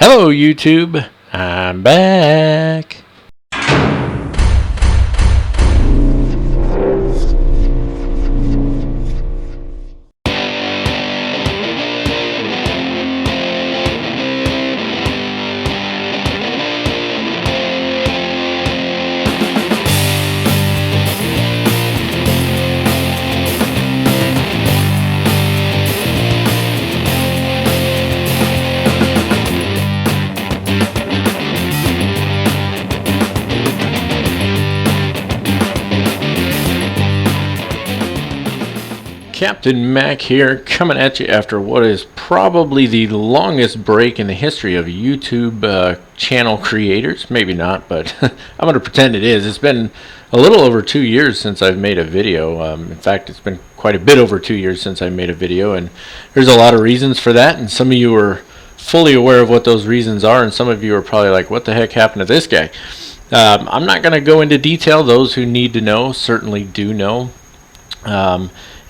Hello YouTube, I'm back. Captain Mac here, coming at you after what is probably the longest break in the history of YouTube channel creators. Maybe not, but I'm going to pretend it is. It's been a little over 2 years since I've made a video. In fact, it's been quite a bit over 2 years since I made a video, and there's a lot of reasons for that, and some of you are fully aware of what those reasons are, and some of you are probably like, what the heck happened to this guy? I'm not going to go into detail. Those who need to know certainly do know.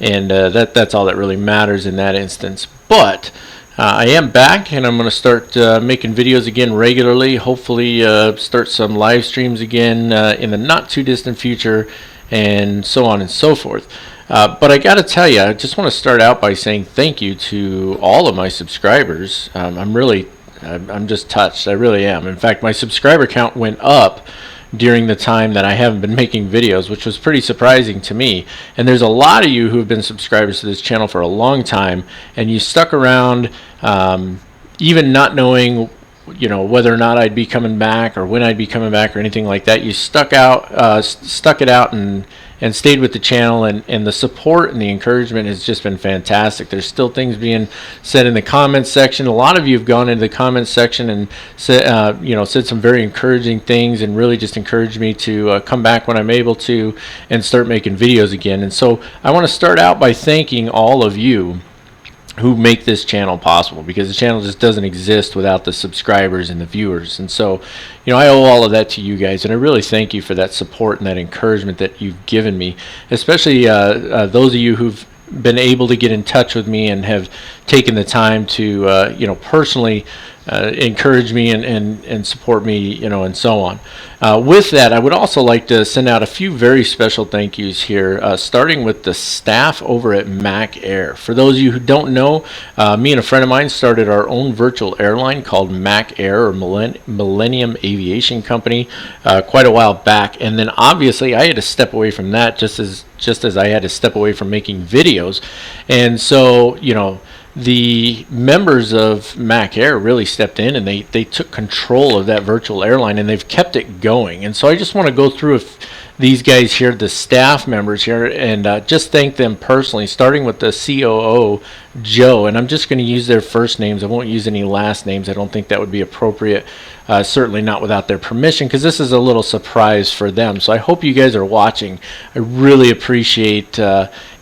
That's all that really matters in that instance. But I am back, and I'm going to start making videos again regularly. Hopefully start some live streams again in the not too distant future, and so on and so forth. But I got to tell you, I just want to start out by saying thank you to all of my subscribers. I'm just touched. I really am. In fact, my subscriber count went up during the time that I haven't been making videos, which was pretty surprising to me. And there's a lot of you who have been subscribers to this channel for a long time, and you stuck around even not knowing, you know, whether or not I'd be coming back or when I'd be coming back or anything like that. You stuck it out and stayed with the channel, and the support and the encouragement has just been fantastic. There's still things being said in the comments section. A lot of you have gone into the comments section and said some very encouraging things, and really just encouraged me to come back when I'm able to and start making videos again. And so I want to start out by thanking all of you who make this channel possible, because the channel just doesn't exist without the subscribers and the viewers. And so, you know, I owe all of that to you guys, and I really thank you for that support and that encouragement that you've given me, especially those of you who've been able to get in touch with me and have taken the time to personally encourage me and support me, you know, and so on. With that, I would also like to send out a few very special thank yous here, starting with the staff over at Mac Air. For those of you who don't know, me and a friend of mine started our own virtual airline called Mac Air, or Millennium Aviation Company, quite a while back. And then obviously I had to step away from that, just as I had to step away from making videos. And so, you know, the members of Mac Air really stepped in, and they took control of that virtual airline, and they've kept it going. And so I just want to go through these guys here, the staff members here, and just thank them personally, starting with the COO, Joe. And I'm just going to use their first names. I won't use any last names. I don't think that would be appropriate, certainly not without their permission, because this is a little surprise for them. So I hope you guys are watching. I really appreciate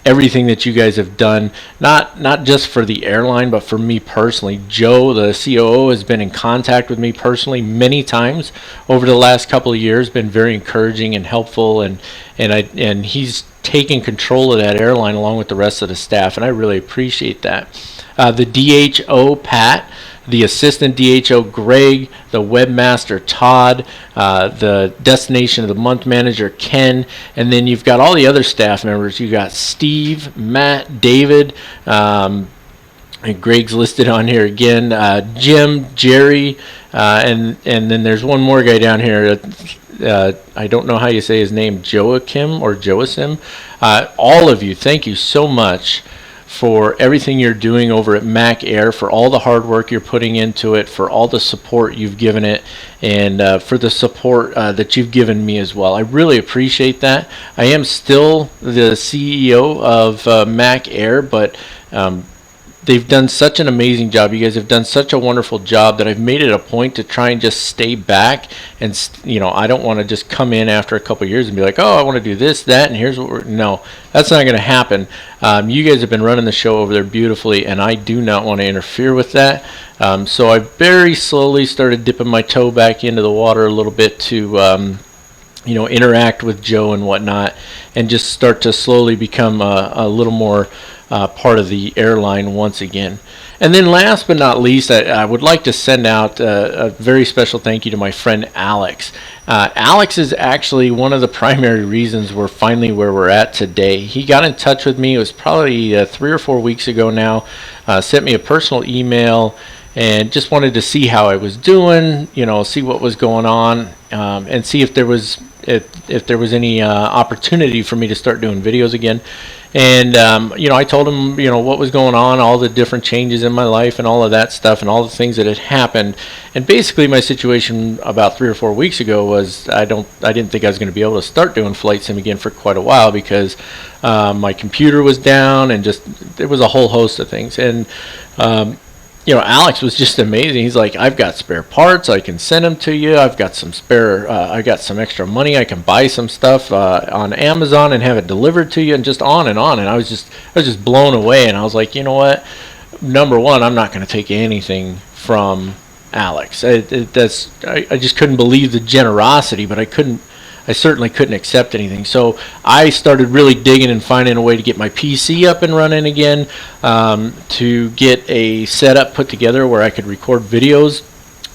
everything that you guys have done, not just for the airline, but for me personally. Joe, the COO, has been in contact with me personally many times over the last couple of years, been very encouraging and helpful, and he's taking control of that airline along with the rest of the staff, and I really appreciate that. The DHO, Pat, the assistant DHO, Greg, the webmaster, Todd, the destination of the month manager, Ken, and then you've got all the other staff members. You got Steve, Matt, David, and Greg's listed on here again, Jim, Jerry, and then there's one more guy down here. I don't know how you say his name, Joachim or Joachim. All of you, thank you so much for everything you're doing over at Mac Air, for all the hard work you're putting into it, for all the support you've given it, and for the support that you've given me as well. I really appreciate that. I am still the CEO of Mac Air, but they've done such an amazing job. You guys have done such a wonderful job that I've made it a point to try and just stay back. And, you know, I don't want to just come in after a couple of years and be like, oh, I want to do this, that, and here's what we're... No, that's not going to happen. You guys have been running the show over there beautifully, and I do not want to interfere with that. So I very slowly started dipping my toe back into the water a little bit to... you know, interact with Joe and whatnot, and just start to slowly become a little more part of the airline once again. And then last but not least, I would like to send out a very special thank you to my friend Alex. Alex is actually one of the primary reasons we're finally where we're at today. He got in touch with me, it was probably 3 or 4 weeks ago now, sent me a personal email and just wanted to see how I was doing, you know, see what was going on, and see if there was any opportunity for me to start doing videos again. And you know, I told him, you know, what was going on, all the different changes in my life and all of that stuff and all the things that had happened. And basically my situation about 3 or 4 weeks ago was I didn't think I was going to be able to start doing flight sim again for quite a while because my computer was down and just there was a whole host of things. And you know, Alex was just amazing. He's like, I've got spare parts, I can send them to you. I've got some spare, I got some extra money, I can buy some stuff on Amazon and have it delivered to you, and just on and on. And I was just blown away. And I was like, you know what? Number one, I'm not going to take anything from Alex. I just couldn't believe the generosity, but I certainly couldn't accept anything. So I started really digging and finding a way to get my PC up and running again, to get a setup put together where I could record videos.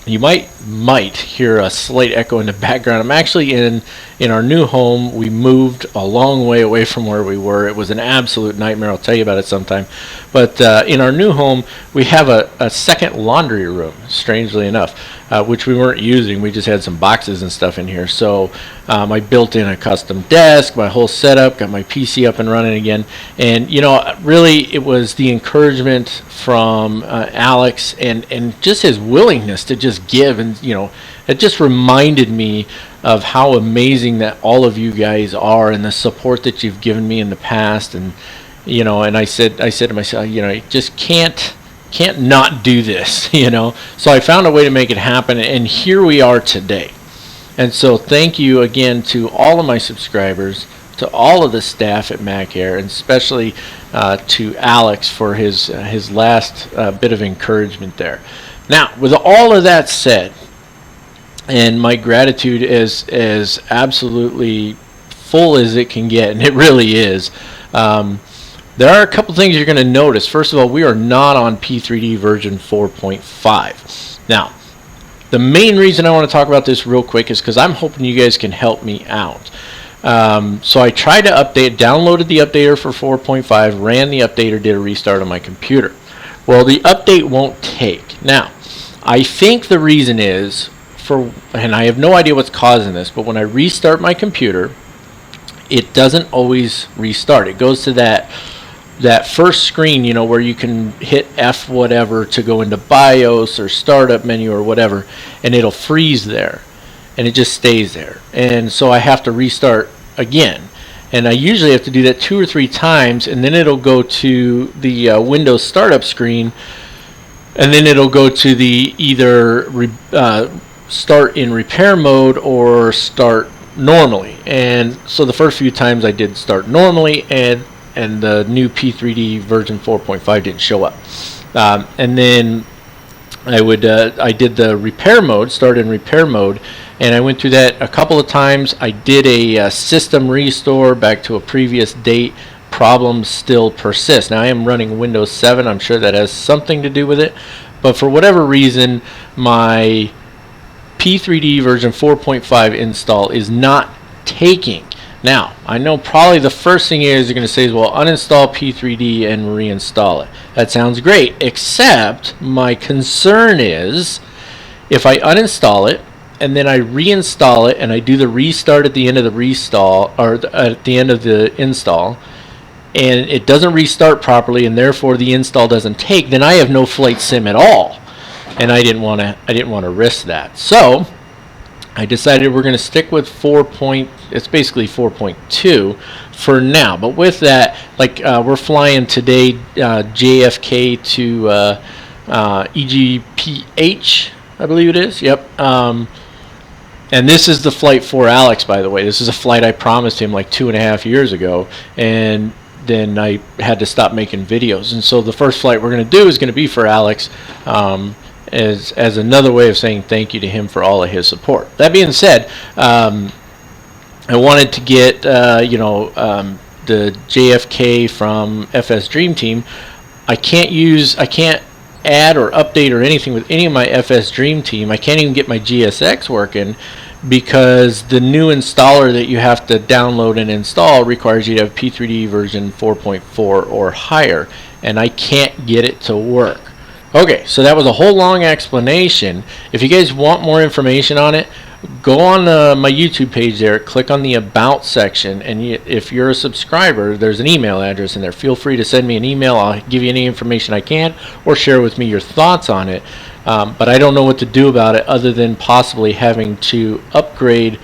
You might hear a slight echo in the background. I'm actually in our new home. We moved a long way away from where we were. It was an absolute nightmare. I'll tell you about it sometime. But in our new home, we have a second laundry room, strangely enough, which we weren't using. We just had some boxes and stuff in here. So I built in a custom desk, my whole setup, got my PC up and running again. And, you know, really it was the encouragement from Alex and just his willingness to just give. And, you know, it just reminded me of how amazing that all of you guys are and the support that you've given me in the past. And, you know, and I said to myself, you know, you just can't not do this, you know. So I found a way to make it happen, and here we are today. And so thank you again to all of my subscribers, to all of the staff at Mac Air, and especially to Alex for his last bit of encouragement there. Now, with all of that said, and my gratitude is as absolutely full as it can get, and it really is. There are a couple things you're going to notice. First of all, we are not on P3D version 4.5. Now, the main reason I want to talk about this real quick is because I'm hoping you guys can help me out. So I tried to update, downloaded the updater for 4.5, ran the updater, did a restart on my computer. Well, the update won't take. Now, I think the reason is, and I have no idea what's causing this, but when I restart my computer, it doesn't always restart. It goes to that first screen, you know, where you can hit F whatever to go into BIOS or startup menu or whatever, and it'll freeze there, and it just stays there. And so I have to restart again, and I usually have to do that 2 or 3 times, and then it'll go to the Windows startup screen, and then it'll go to the either start in repair mode or start normally. And so the first few times I did start normally, and the new P3D version 4.5 didn't show up. And then I did the repair mode, start in repair mode, and I went through that a couple of times. I did a system restore back to a previous date. Problems still persist. Now I am running Windows 7. I'm sure that has something to do with it, but for whatever reason my P3D version 4.5 install is not taking. Now, I know probably the first thing you're going to say is, well, uninstall P3D and reinstall it. That sounds great, except my concern is if I uninstall it and then I reinstall it and I do the restart at the end of the restall, or at the end of the install, and it doesn't restart properly and therefore the install doesn't take, then I have no flight sim at all. And I didn't want to risk that. So I decided we're going to stick with it's basically 4.2 for now. But with that, like we're flying today JFK to EGPH, I believe it is. Yep. And this is the flight for Alex, by the way. This is a flight I promised him like 2.5 years ago, and then I had to stop making videos. And so the first flight we're going to do is going to be for Alex. As another way of saying thank you to him for all of his support. That being said, I wanted to get the JFK from FS Dream Team, I can't add or update or anything with any of my FS Dream Team. I can't even get my GSX working because the new installer that you have to download and install requires you to have P3D version 4.4 or higher, and I can't get it to work. Okay, so that was a whole long explanation. If you guys want more information on it, go on my YouTube page there, click on the About section, and if you're a subscriber, there's an email address in there. Feel free to send me an email. I'll give you any information I can, or share with me your thoughts on it. But I don't know what to do about it other than possibly having to upgrade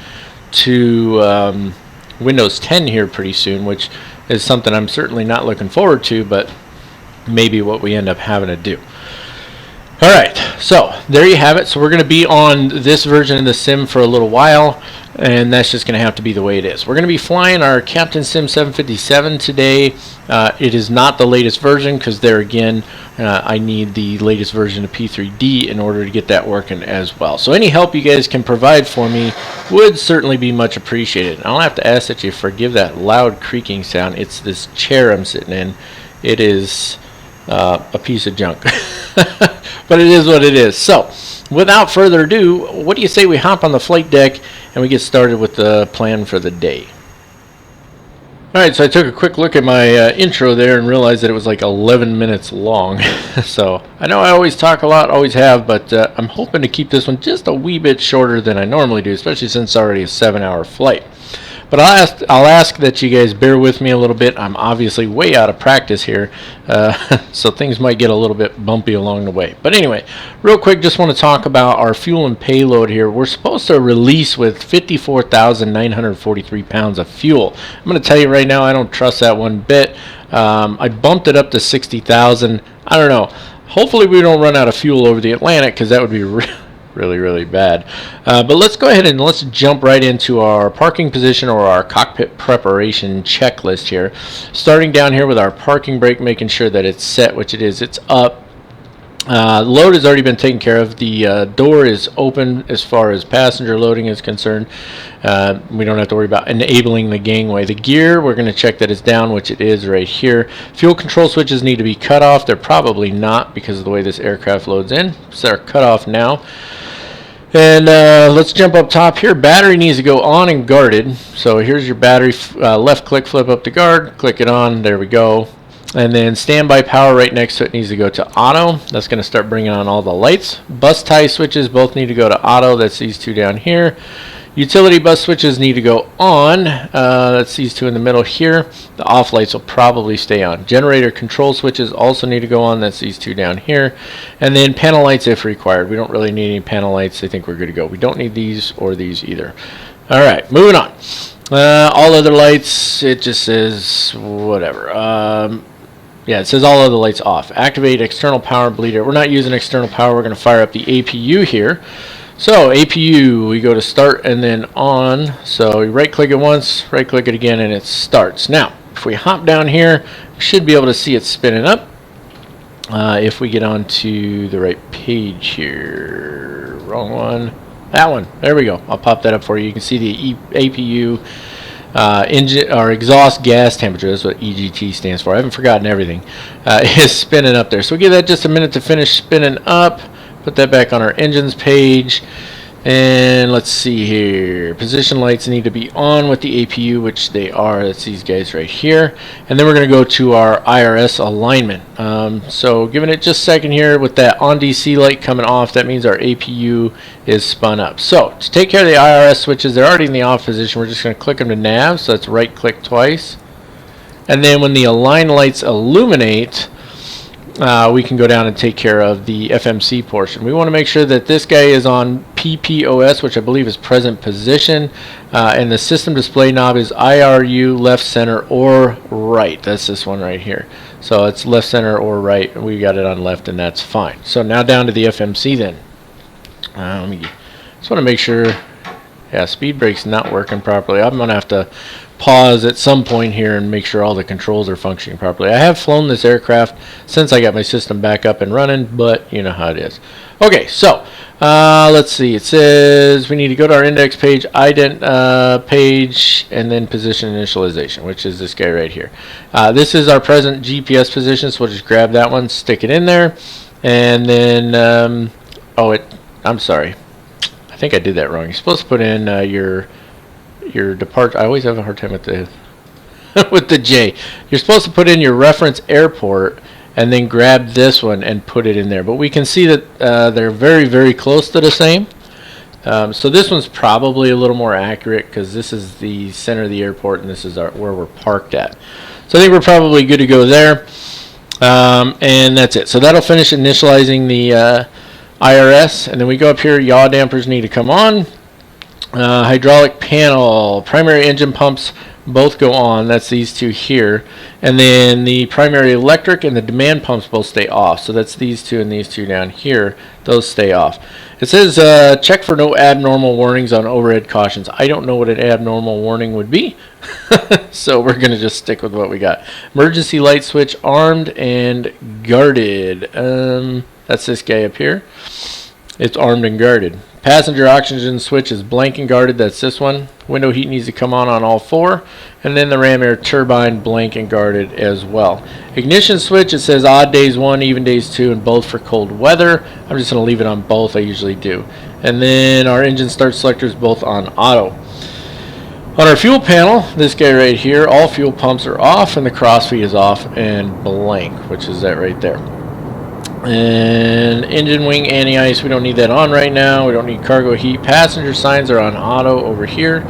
to Windows 10 here pretty soon, which is something I'm certainly not looking forward to, but maybe what we end up having to do. Alright, so there you have it. So we're going to be on this version of the sim for a little while, and that's just going to have to be the way it is. We're going to be flying our Captain Sim 757 today. It is not the latest version because there again, I need the latest version of P3D in order to get that working as well. So any help you guys can provide for me would certainly be much appreciated. I'll have to ask that you forgive that loud creaking sound. It's this chair I'm sitting in. It is a piece of junk. But it is what it is. So, without further ado, what do you say we hop on the flight deck and we get started with the plan for the day? Alright, so I took a quick look at my intro there and realized that it was like 11 minutes long. So, I know I always talk a lot, always have, but I'm hoping to keep this one just a wee bit shorter than I normally do, especially since it's already a 7-hour flight. But I'll ask that you guys bear with me a little bit. I'm obviously way out of practice here, so things might get a little bit bumpy along the way. But anyway, real quick, just want to talk about our fuel and payload here. We're supposed to release with 54,943 pounds of fuel. I'm going to tell you right now, I don't trust that one bit. I bumped it up to 60,000. I don't know. Hopefully we don't run out of fuel over the Atlantic, because that would be really bad. But let's go ahead and let's jump right into our parking position or our cockpit preparation checklist here. Starting down here with our parking brake, making sure that it's set, which it is. It's up. Load has already been taken care of. The door is open as far as passenger loading is concerned. We don't have to worry about enabling the gangway. The gear, we're going to check that it's down, which it is right here. Fuel control switches need to be cut off. They're probably not because of the way this aircraft loads in. So they're cut off now. And let's jump up top here. Battery needs to go on and guarded. So here's your battery. Left click, flip up to guard. Click it on. There we go. And then standby power right next to it needs to go to auto. That's going to start bringing on all the lights. Bus tie switches both need to go to auto. That's these two down here. Utility bus switches need to go on. That's these two in the middle here. The off lights will probably stay on. Generator control switches also need to go on. That's these two down here. And then panel lights if required. We don't really need any panel lights. I think we're good to go. We don't need these or these either. All right, moving on. All other lights, it just says whatever. Yeah, it says all other lights off. Activate external power bleeder. We're not using external power. We're going to fire up the APU here. So APU, we go to start and then on. So we right click it once, right click it again, and it starts. Now, if we hop down here, we should be able to see it spinning up. If we get onto the right page here, wrong one, that one, there we go. I'll pop that up for you. You can see the APU engine or exhaust gas temperature. That's what EGT stands for. I haven't forgotten everything. Is spinning up there. So we'll give that just a minute to finish spinning up. Put that back on our engines page, and let's see here. Position lights need to be on with the APU, which they are. That's these guys right here. And then we're going to go to our IRS alignment. So giving it just a second here with that on DC light coming off, that means our APU is spun up. So to take care of the IRS switches, they're already in the off position. We're just going to click them to nav. So that's right click twice. And then when the align lights illuminate, we can go down and take care of the FMC portion. We want to make sure that this guy is on PPOS, which I believe is present position, and the system display knob is IRU, left, center, or right. That's this one right here. So it's left, center, or right. We got it on left, and that's fine. So now down to the FMC then. Just want to make sure, yeah, speed brake's not working properly. I'm going to have to pause at some point here and make sure all the controls are functioning properly. I have flown this aircraft since I got my system back up and running, but you know how it is. Okay, so Let's see. It says we need to go to our index page, ident page, and then position initialization, which is this guy right here. This is our present GPS position, so we'll just grab that one, stick it in there, and then I'm sorry. I think I did that wrong. You're supposed to put in your departure. I always have a hard time with the with the J. You're supposed to put in your reference airport and then grab this one and put it in there. But we can see that they're very, very close to the same. So this one's probably a little more accurate because this is the center of the airport and this is where we're parked at. So I think we're probably good to go there. And that's it. So that'll finish initializing the IRS. And then we go up here, yaw dampers need to come on. Hydraulic panel, primary engine pumps both go on. That's these two here. And then the primary electric and the demand pumps both stay off. So that's these two and these two down here. Those stay off. It says check for no abnormal warnings on overhead cautions. I don't know what an abnormal warning would be. So we're going to just stick with what we got. Emergency light switch armed and guarded. That's this guy up here. It's armed and guarded. Passenger oxygen switch is blank and guarded. That's this one. Window heat needs to come on all four. And then the ram air turbine blank and guarded as well. Ignition switch, it says odd days 1, even days 2, and both for cold weather. I'm just going to leave it on both. I usually do. And then our engine start selectors both on auto. On our fuel panel, this guy right here, all fuel pumps are off and the crossfeed is off and blank, which is that right there. And engine wing anti-ice, we don't need that on right now. We don't need cargo heat. Passenger signs are on auto over here.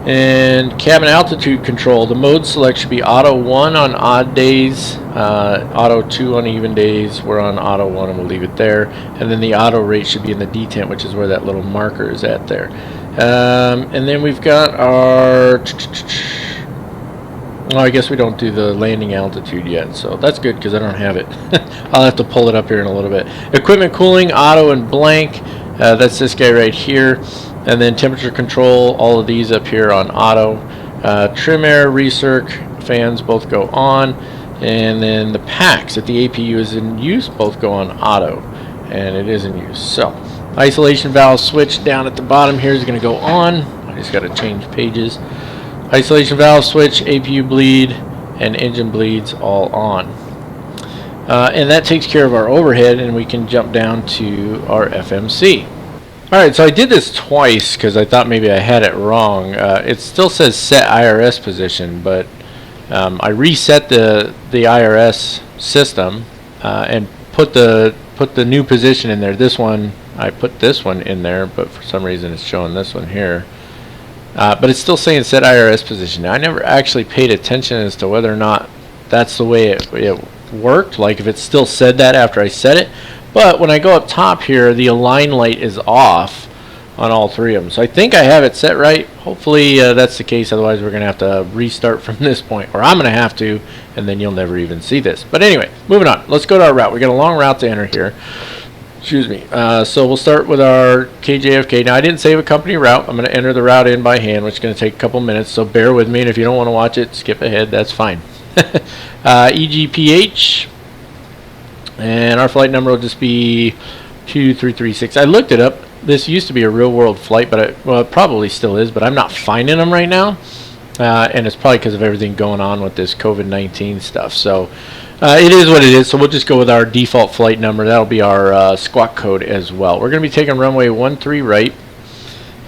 And cabin altitude control, the mode select should be auto 1 on odd days, auto 2 on even days. We're on auto 1 and we'll leave it there. And then the auto rate should be in the detent, which is where that little marker is at there. And then we've got our... Oh, I guess we don't do the landing altitude yet, so that's good because I don't have it. I'll have to pull it up here in a little bit. Equipment cooling, auto and blank. That's this guy right here. And then temperature control, all of these up here on auto. Trim air, recirc, fans both go on. And then the packs, if the APU is in use, both go on auto. And it is in use. So, isolation valve switch down at the bottom here is going to go on. I just got to change pages. Isolation valve switch, APU bleed, and engine bleeds all on. And that takes care of our overhead, and we can jump down to our FMC. Alright, so I did this twice because I thought maybe I had it wrong. It still says set IRS position, but I reset the IRS system and put the new position in there. This one, I put this one in there, but for some reason it's showing this one here. But it's still saying set IRS position. Now, I never actually paid attention as to whether or not that's the way it worked, like if it still said that after I set it. But when I go up top here, the align light is off on all three of them. So I think I have it set right. Hopefully that's the case. Otherwise, we're going to have to restart from this point, or I'm going to have to, and then you'll never even see this. But anyway, moving on. Let's go to our route. We got a long route to enter here. Excuse me. So we'll start with our KJFK. Now, I didn't save a company route. I'm going to enter the route in by hand, which is going to take a couple minutes. So bear with me, and if you don't want to watch it, skip ahead. That's fine. EGPH. And our flight number will just be 2336. I looked it up. This used to be a real-world flight, but it probably still is, but I'm not finding them right now. And it's probably because of everything going on with this COVID-19 stuff. So it is what it is. So we'll just go with our default flight number. That'll be our squawk code as well. We're going to be taking runway 13 right.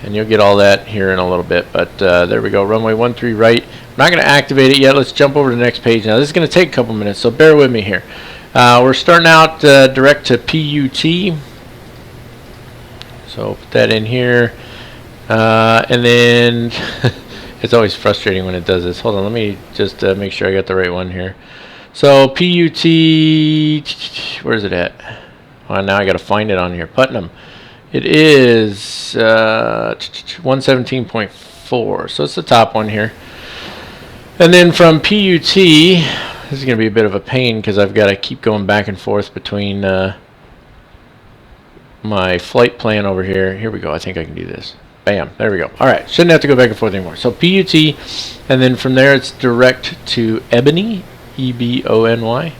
And you'll get all that here in a little bit. But there we go, runway 13 right. I'm not going to activate it yet. Let's jump over to the next page. Now, this is going to take a couple minutes, so bear with me here. We're starting out direct to PUT. So put that in here. And then it's always frustrating when it does this. Hold on, let me just make sure I got the right one here. So PUT, where is it at? Well, now I got to find it on here. Putnam. It is 117.4. So it's the top one here. And then from PUT, this is going to be a bit of a pain because I've got to keep going back and forth between my flight plan over here. Here we go. I think I can do this. Bam. There we go. All right. Shouldn't have to go back and forth anymore. So PUT, and then from there it's direct to Ebony, E-B-O-N-Y.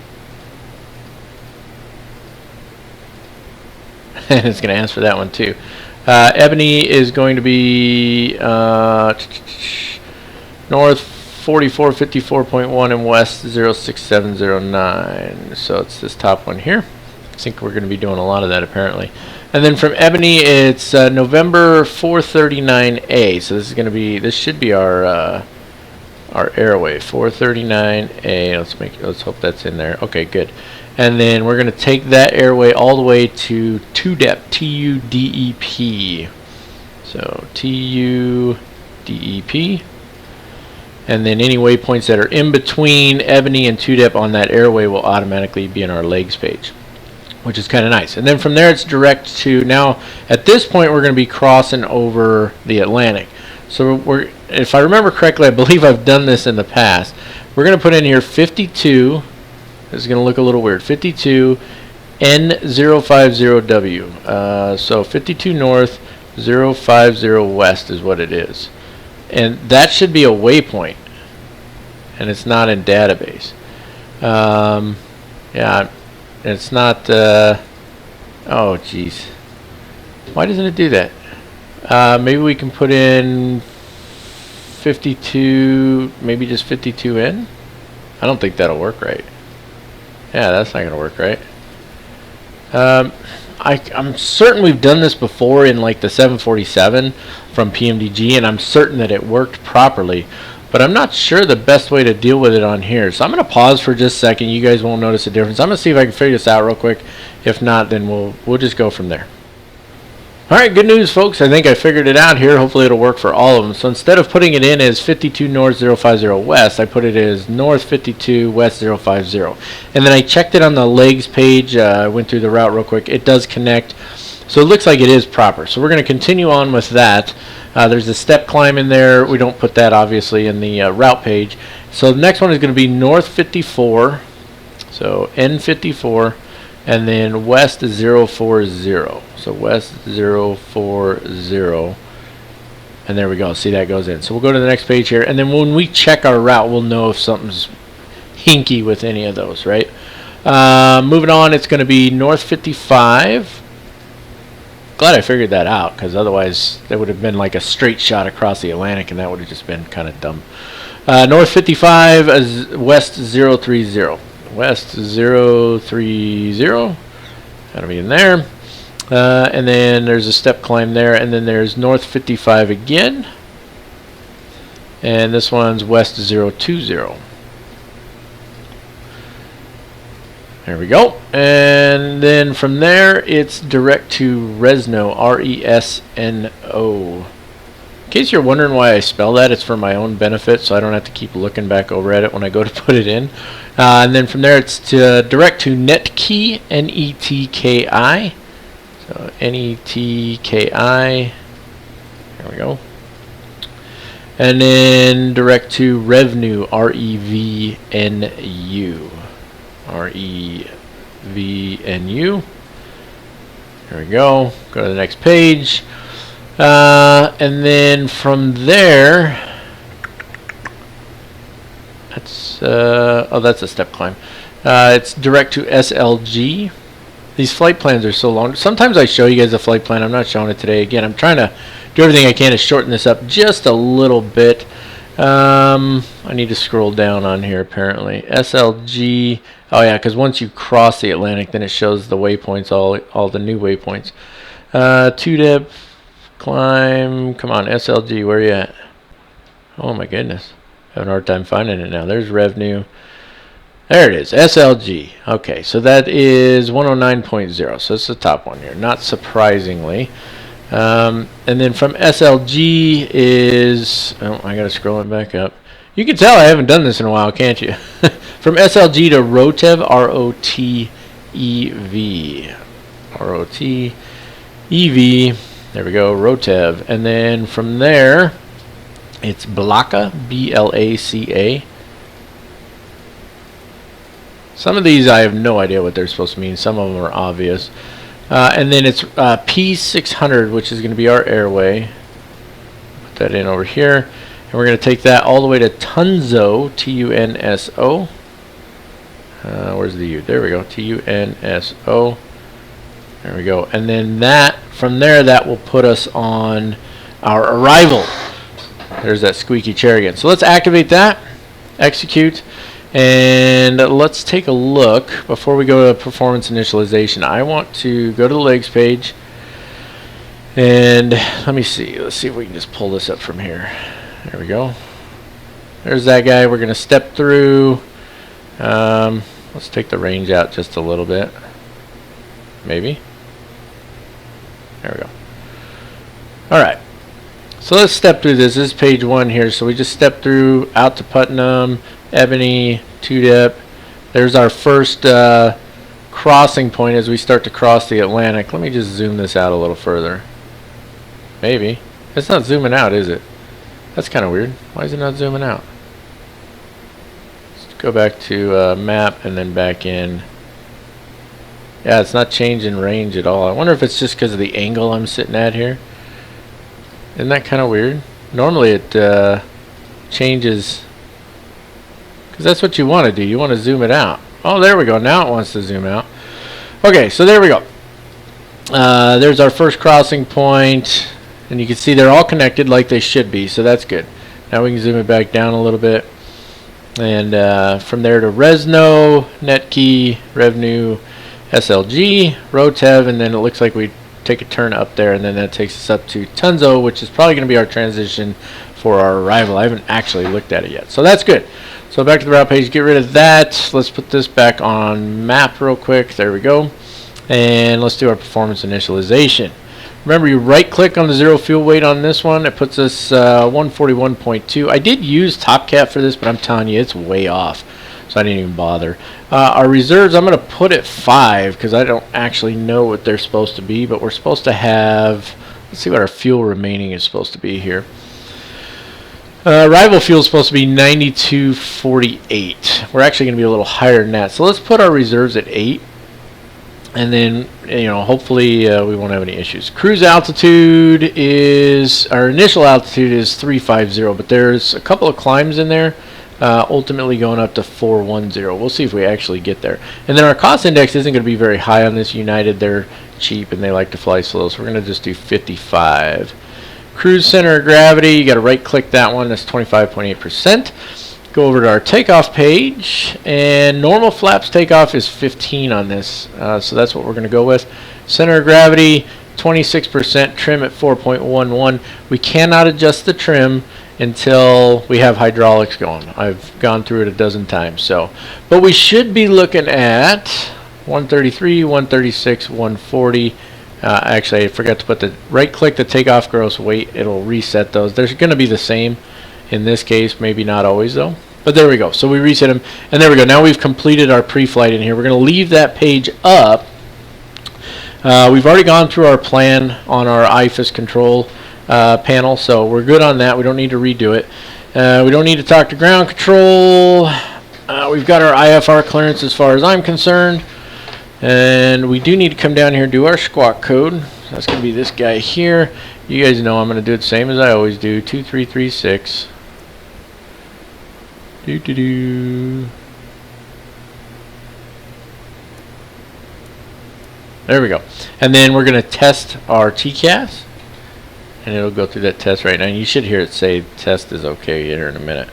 and it's going to ask for that one too. Ebony is going to be north 4454.1 and west 06709. So it's this top one here. I think we're going to be doing a lot of that apparently. And then from Ebony, it's November 439A. So this is going to be, this should be our airway 439A. Let's hope that's in there. Okay, good. And then we're going to take that airway all the way to TUDEP, T-U-D-E-P. So T-U-D-E-P. And then any waypoints that are in between Ebony and TUDEP on that airway will automatically be in our legs page, which is kind of nice. And then from there it's direct to, now at this point we're going to be crossing over the Atlantic. So we're, if I remember correctly, I believe I've done this in the past. We're going to put in here 52. This is going to look a little weird. 52 N050W. So 52 north, 050 west is what it is. And that should be a waypoint. And it's not in database. Yeah, it's not. Oh, jeez. Why doesn't it do that? Maybe we can put in 52, maybe just 52N? I don't think that'll work right. Yeah, that's not going to work right. I'm certain we've done this before in like the 747 from PMDG, and I'm certain that it worked properly, but I'm not sure the best way to deal with it on here. So I'm going to pause for just a second. You guys won't notice a difference. I'm going to see if I can figure this out real quick. If not, then we'll just go from there. Alright, good news folks, I think I figured it out here. Hopefully it'll work for all of them. So instead of putting it in as 52 north 050 west, I put it as north 52 west 050. And then I checked it on the legs page, went through the route real quick. It does connect, so it looks like it is proper. So we're going to continue on with that. There's a step climb in there. We don't put that obviously in the route page. So the next one is going to be north 54, so N54. And then west 040. So west 040. And there we go. See, that goes in. So we'll go to the next page here. And then when we check our route, we'll know if something's hinky with any of those, right? Moving on, it's going to be north 55. Glad I figured that out, because otherwise that would have been like a straight shot across the Atlantic, and that would have just been kind of dumb. North 55 is west 030. West 030, gotta be in there. And then there's a step climb there, and then there's north 55 again, and this one's west 020. There we go. And then from there it's direct to Resno, R-E-S-N-O. In case you're wondering why I spell that, it's for my own benefit, so I don't have to keep looking back over at it when I go to put it in. And then from there, it's direct to Netkey, N-E-T-K-I. So N-E-T-K-I. There we go. And then direct to Revnu, R-E-V-N-U. R-E-V-N-U. There we go. Go to the next page. And then from there, that's oh, that's a step climb. It's direct to SLG. These flight plans are so long. Sometimes I show you guys a flight plan. I'm not showing it today. Again, I'm trying to do everything I can to shorten this up just a little bit. I need to scroll down on here apparently. SLG. Oh yeah, because once you cross the Atlantic, then it shows the waypoints, all the new waypoints. TUDEP. Climb, come on, SLG, where are you at? Oh my goodness, having a hard time finding it now. There's Revnu. There it is, SLG. Okay, so that is 109.0, so it's the top one here, not surprisingly. And then from SLG is, oh, I gotta scroll it back up. You can tell I haven't done this in a while, can't you? From SLG to ROTEV, R-O-T-E-V. R-O-T-E-V. There we go, ROTEV. And then from there, it's Blaka, B-L-A-C-A. Some of these I have no idea what they're supposed to mean. Some of them are obvious. And then it's P600, which is going to be our airway. Put that in over here. And we're going to take that all the way to Tunso, T-U-N-S-O. Where's the U? There we go, T-U-N-S-O. There we go. And then that, from there, that will put us on our arrival. There's that squeaky chair again. So let's activate that, execute, and let's take a look before we go to performance initialization. I want to go to the legs page, and let me see. Let's see if we can just pull this up from here. There we go. There's that guy. We're going to step through. Let's take the range out just a little bit. Maybe. There we go. Alright. So let's step through this. This is page 1 here. So we just step through out to Putnam, Ebony, Two-Dip. There's our first crossing point as we start to cross the Atlantic. Let me just zoom this out a little further. Maybe. It's not zooming out, is it? That's kind of weird. Why is it not zooming out? Let's go back to map and then back in. Yeah, it's not changing range at all. I wonder if it's just because of the angle I'm sitting at here. Isn't that kind of weird? Normally it changes, because that's what you want to do. You want to zoom it out. Oh, there we go. Now it wants to zoom out. Okay, so there we go. There's our first crossing point, and you can see they're all connected like they should be, so that's good. Now we can zoom it back down a little bit. And from there to Resno, Netkey, Revenue, SLG, Rotev, and then it looks like we take a turn up there, and then that takes us up to Tunzo, which is probably going to be our transition for our arrival. I haven't actually looked at it yet, so that's good. So back to the route page, get rid of that. Let's put this back on map real quick. There we go. And let's do our performance initialization. Remember, you right click on the zero fuel weight on this one. It puts us 141.2. I did use Top Cat for this, but I'm telling you, it's way off. So I didn't even bother. Our reserves, I'm going to put at 5 because I don't actually know what they're supposed to be, but we're supposed to have, let's see what our fuel remaining is supposed to be here. Arrival fuel is supposed to be 92.48. We're actually going to be a little higher than that. So let's put our reserves at 8. And then, you know, hopefully we won't have any issues. Cruise altitude is, our initial altitude is 350, but there's a couple of climbs in there. Ultimately going up to 410. We'll see if we actually get there. And then our cost index isn't going to be very high on this United. They're cheap and they like to fly slow, so we're going to just do 55. Cruise center of gravity, you got to right click that one. That's 25.8%. Go over to our takeoff page, and normal flaps takeoff is 15 on this, so that's what we're going to go with. Center of gravity 26%, trim at 4.11. We cannot adjust the trim until we have hydraulics going. I've gone through it a dozen times. So, but we should be looking at 133, 136, 140. Actually, I forgot to put the right click the takeoff gross weight. It'll reset those. They're going to be the same in this case, maybe not always though. But there we go. So we reset them, and there we go. Now we've completed our pre-flight in here. We're going to leave that page up. We've already gone through our plan on our IFAS control panel, so we're good on that. We don't need to redo it. We don't need to talk to ground control. We've got our IFR clearance as far as I'm concerned, and we do need to come down here and do our squawk code. That's going to be this guy here. You guys know I'm going to do it the same as I always do. 2336. There we go. And then we're going to test our TCAS. And it'll go through that test right now. You should hear it say test is okay here in a minute.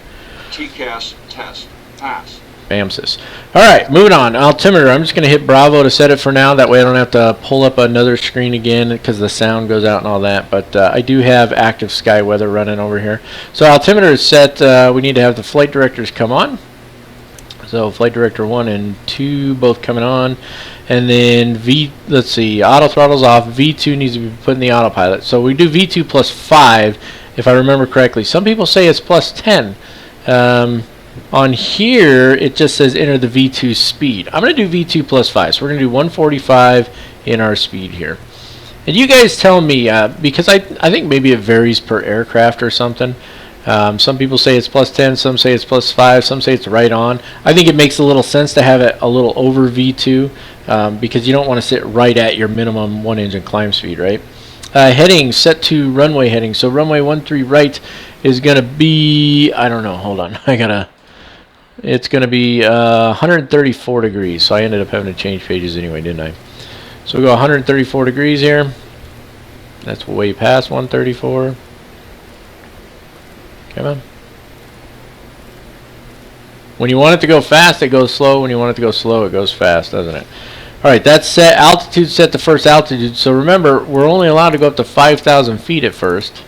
TCAS test pass. BAMSIS. Alright, moving on. Altimeter. I'm just going to hit Bravo to set it for now. That way I don't have to pull up another screen again because the sound goes out and all that. But I do have active sky weather running over here. So altimeter is set. We need to have the flight directors come on. So flight director 1 and 2 both coming on. And then let's see, auto throttle's off. V2 needs to be put in the autopilot. So we do V2 plus 5, if I remember correctly. Some people say it's plus 10. On here, it just says enter the V2 speed. I'm going to do V2 plus 5. So we're going to do 145 in our speed here. And you guys tell me, because I think maybe it varies per aircraft or something. Some people say it's plus 10, some say it's plus 5, some say it's right on. I think it makes a little sense to have it a little over V2 because you don't want to sit right at your minimum 1-engine climb speed, right? Heading, set to runway heading. So runway 13 right is going to be, I don't know, hold on. It's going to be 134 degrees. So I ended up having to change pages anyway, didn't I? So we go 134 degrees here. That's way past 134. Come on. When you want it to go fast, it goes slow. When you want it to go slow, it goes fast, doesn't it? All right, that's set. Altitude set to first altitude. So remember, we're only allowed to go up to 5,000 feet at first.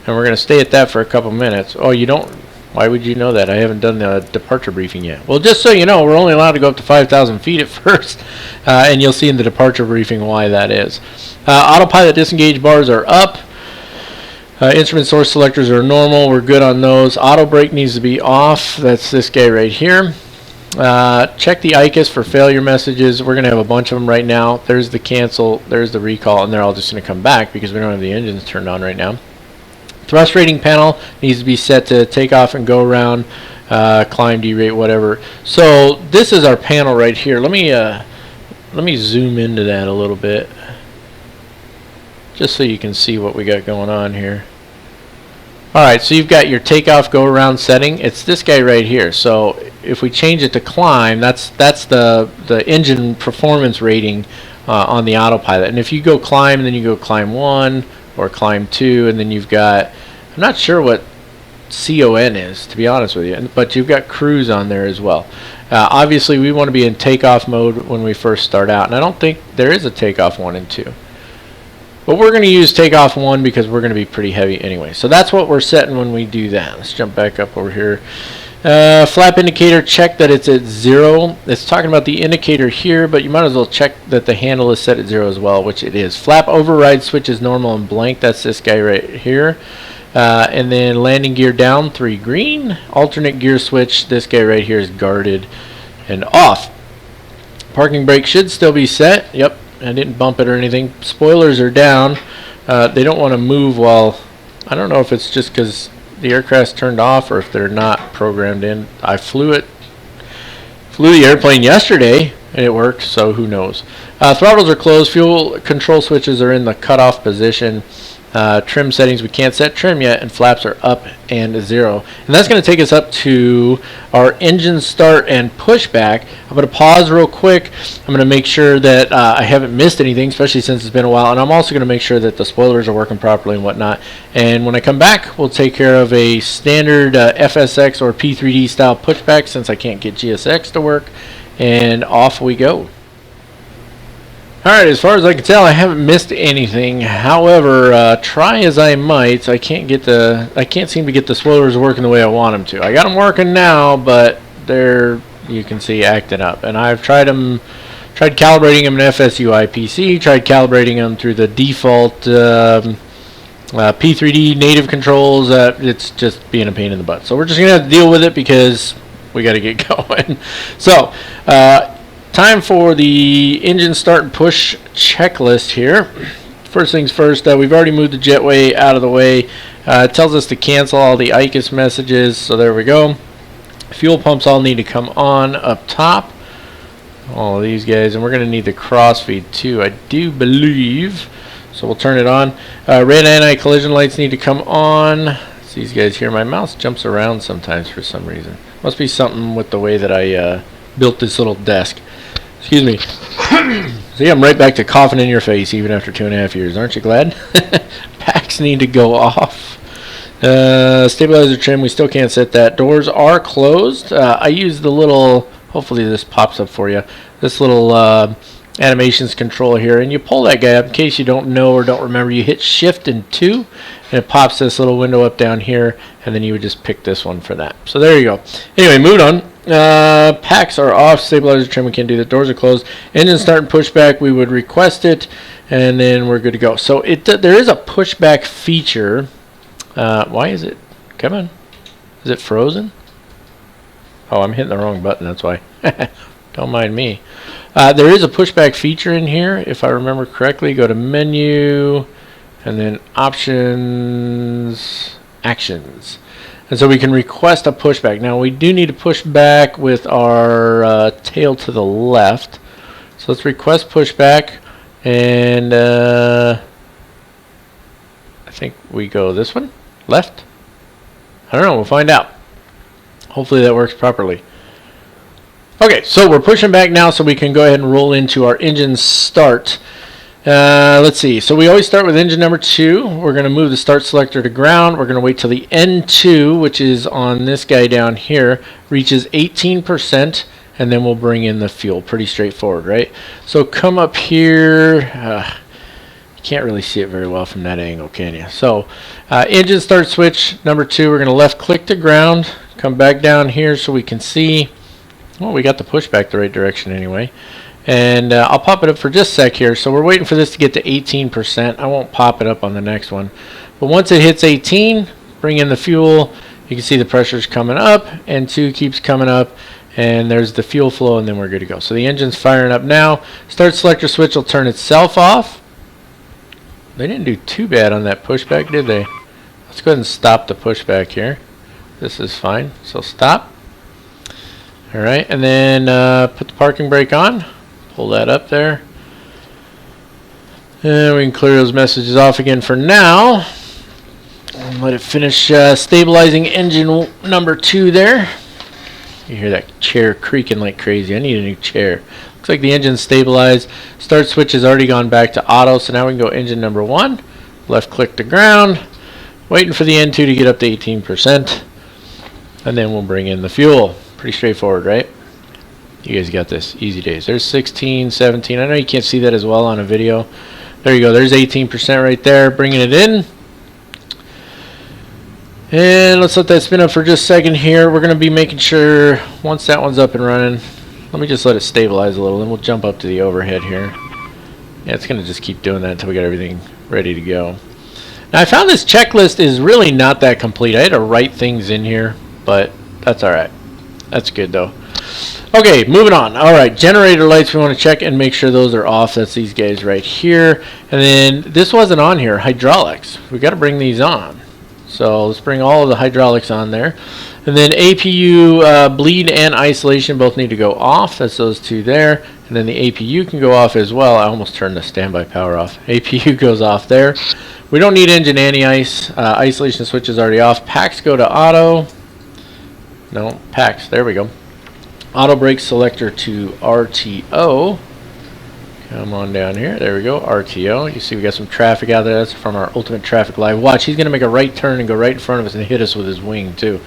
And we're going to stay at that for a couple minutes. Oh, you don't? Why would you know that? I haven't done the departure briefing yet. Well, just so you know, we're only allowed to go up to 5,000 feet at first. And you'll see in the departure briefing why that is. Autopilot disengage bars are up. Instrument source selectors are normal. We're good on those. Auto brake needs to be off. That's this guy right here. Check the ICAS for failure messages. We're going to have a bunch of them right now. There's the cancel. There's the recall. And they're all just going to come back because we don't have the engines turned on right now. Thrust rating panel needs to be set to take off and go around, climb, derate, whatever. So this is our panel right here. Let me zoom into that a little bit, just so you can see what we got going on here. All right, so you've got your takeoff, go around setting. It's this guy right here. So if we change it to climb, that's the engine performance rating on the autopilot. And if you go climb, and then you go climb 1 or climb 2, and then you've got, I'm not sure what CON is, to be honest with you, but you've got cruise on there as well. Obviously, we want to be in takeoff mode when we first start out, and I don't think there is a takeoff 1 and 2. But we're going to use takeoff 1 because we're going to be pretty heavy anyway. So that's what we're setting when we do that. Let's jump back up over here. Flap indicator, check that it's at 0. It's talking about the indicator here, but you might as well check that the handle is set at 0 as well, which it is. Flap override switch is normal and blank. That's this guy right here. And then landing gear down, 3 green. Alternate gear switch, this guy right here is guarded and off. Parking brake should still be set. Yep, I didn't bump it or anything. Spoilers are down. They don't want to move while, I don't know if it's just because the aircraft's turned off or if they're not programmed in. I flew the airplane yesterday and it worked, so who knows. Throttles are closed. Fuel control switches are in the cutoff position. Trim settings, we can't set trim yet, and flaps are up and 0. And that's going to take us up to our engine start and pushback. I'm going to pause real quick. I'm going to make sure that I haven't missed anything, especially since it's been a while. And I'm also going to make sure that the spoilers are working properly and whatnot. And when I come back, we'll take care of a standard FSX or P3D style pushback since I can't get GSX to work. And off we go. Alright, as far as I can tell, I haven't missed anything. However, try as I might, I can't seem to get the spoilers working the way I want them to. I got them working now, but they're, you can see, acting up. And I've tried calibrating them in FSUI PC, tried calibrating them through the default P3D native controls. It's just being a pain in the butt. So we're just going to have to deal with it because we got to get going. So, time for the engine start and push checklist here. First things first, we've already moved the jetway out of the way. It tells us to cancel all the ICAS messages, so there we go. Fuel pumps all need to come on up top. All of these guys, and we're going to need the crossfeed too, I do believe. So we'll turn it on. Red anti-collision lights need to come on. It's these guys here. My mouse jumps around sometimes for some reason. Must be something with the way that I built this little desk. Excuse me. See, I'm right back to coughing in your face even after 2.5 years. Aren't you glad? Packs need to go off. Stabilizer trim, we still can't set that. Doors are closed. I use the little, hopefully this pops up for you, this little animations control here. And you pull that guy up in case you don't know or don't remember. You hit shift and 2 and it pops this little window up down here. And then you would just pick this one for that. So there you go. Anyway, moving on. Packs are off. Stabilizer trim, we can't do that. Doors are closed. Engine start and pushback, we would request it, and then we're good to go. So there is a pushback feature. Why is it? Come on. Is it frozen? Oh, I'm hitting the wrong button. That's why. Don't mind me. There is a pushback feature in here, if I remember correctly. Go to menu, and then options, actions. And so we can request a pushback. Now we do need to push back with our tail to the left. So let's request pushback, and I think we go this one, left. I don't know. We'll find out. Hopefully that works properly. Okay, so we're pushing back now so we can go ahead and roll into our engine start. Let's see. So we always start with engine number 2. We're going to move the start selector to ground. We're going to wait till the N2, which is on this guy down here, reaches 18%, and then we'll bring in the fuel. Pretty straightforward, right? So come up here. You can't really see it very well from that angle, can you? So engine start switch number 2. We're going to left click to ground. Come back down here so we can see. Well, we got the pushback the right direction anyway. And I'll pop it up for just a sec here. So we're waiting for this to get to 18%. I won't pop it up on the next one. But once it hits 18, bring in the fuel. You can see the pressure's coming up. N2 keeps coming up. And there's the fuel flow, and then we're good to go. So the engine's firing up now. Start selector switch will turn itself off. They didn't do too bad on that pushback, did they? Let's go ahead and stop the pushback here. This is fine. So stop. Alright, and then put the parking brake on. Pull that up there. And we can clear those messages off again for now. And let it finish stabilizing engine number 2 there. You hear that chair creaking like crazy. I need a new chair. Looks like the engine's stabilized. Start switch has already gone back to auto, so now we can go engine number 1. Left click to ground. Waiting for the N2 to get up to 18%. And then we'll bring in the fuel. Pretty straightforward, right? You guys got this. Easy days. There's 16, 17. I know you can't see that as well on a video. There you go. There's 18% right there. Bringing it in. And let's let that spin up for just a second here. We're going to be making sure once that one's up and running, let me just let it stabilize a little, and we'll jump up to the overhead here. Yeah, it's going to just keep doing that until we get everything ready to go. Now, I found this checklist is really not that complete. I had to write things in here, but that's all right. That's good, though. Okay, moving on. All right, generator lights, we want to check and make sure those are off. That's these guys right here. And then this wasn't on here, hydraulics. We got to bring these on. So let's bring all of the hydraulics on there. And then APU bleed and isolation both need to go off. That's those two there. And then the APU can go off as well. I almost turned the standby power off. APU goes off there. We don't need engine anti-ice. Isolation switch is already off. Packs go to auto. No, packs. There we go. Auto brake selector to RTO. Come on down here. There we go. RTO. You see we got some traffic out there. That's from our Ultimate Traffic Live. Watch, he's going to make a right turn and go right in front of us and hit us with his wing too.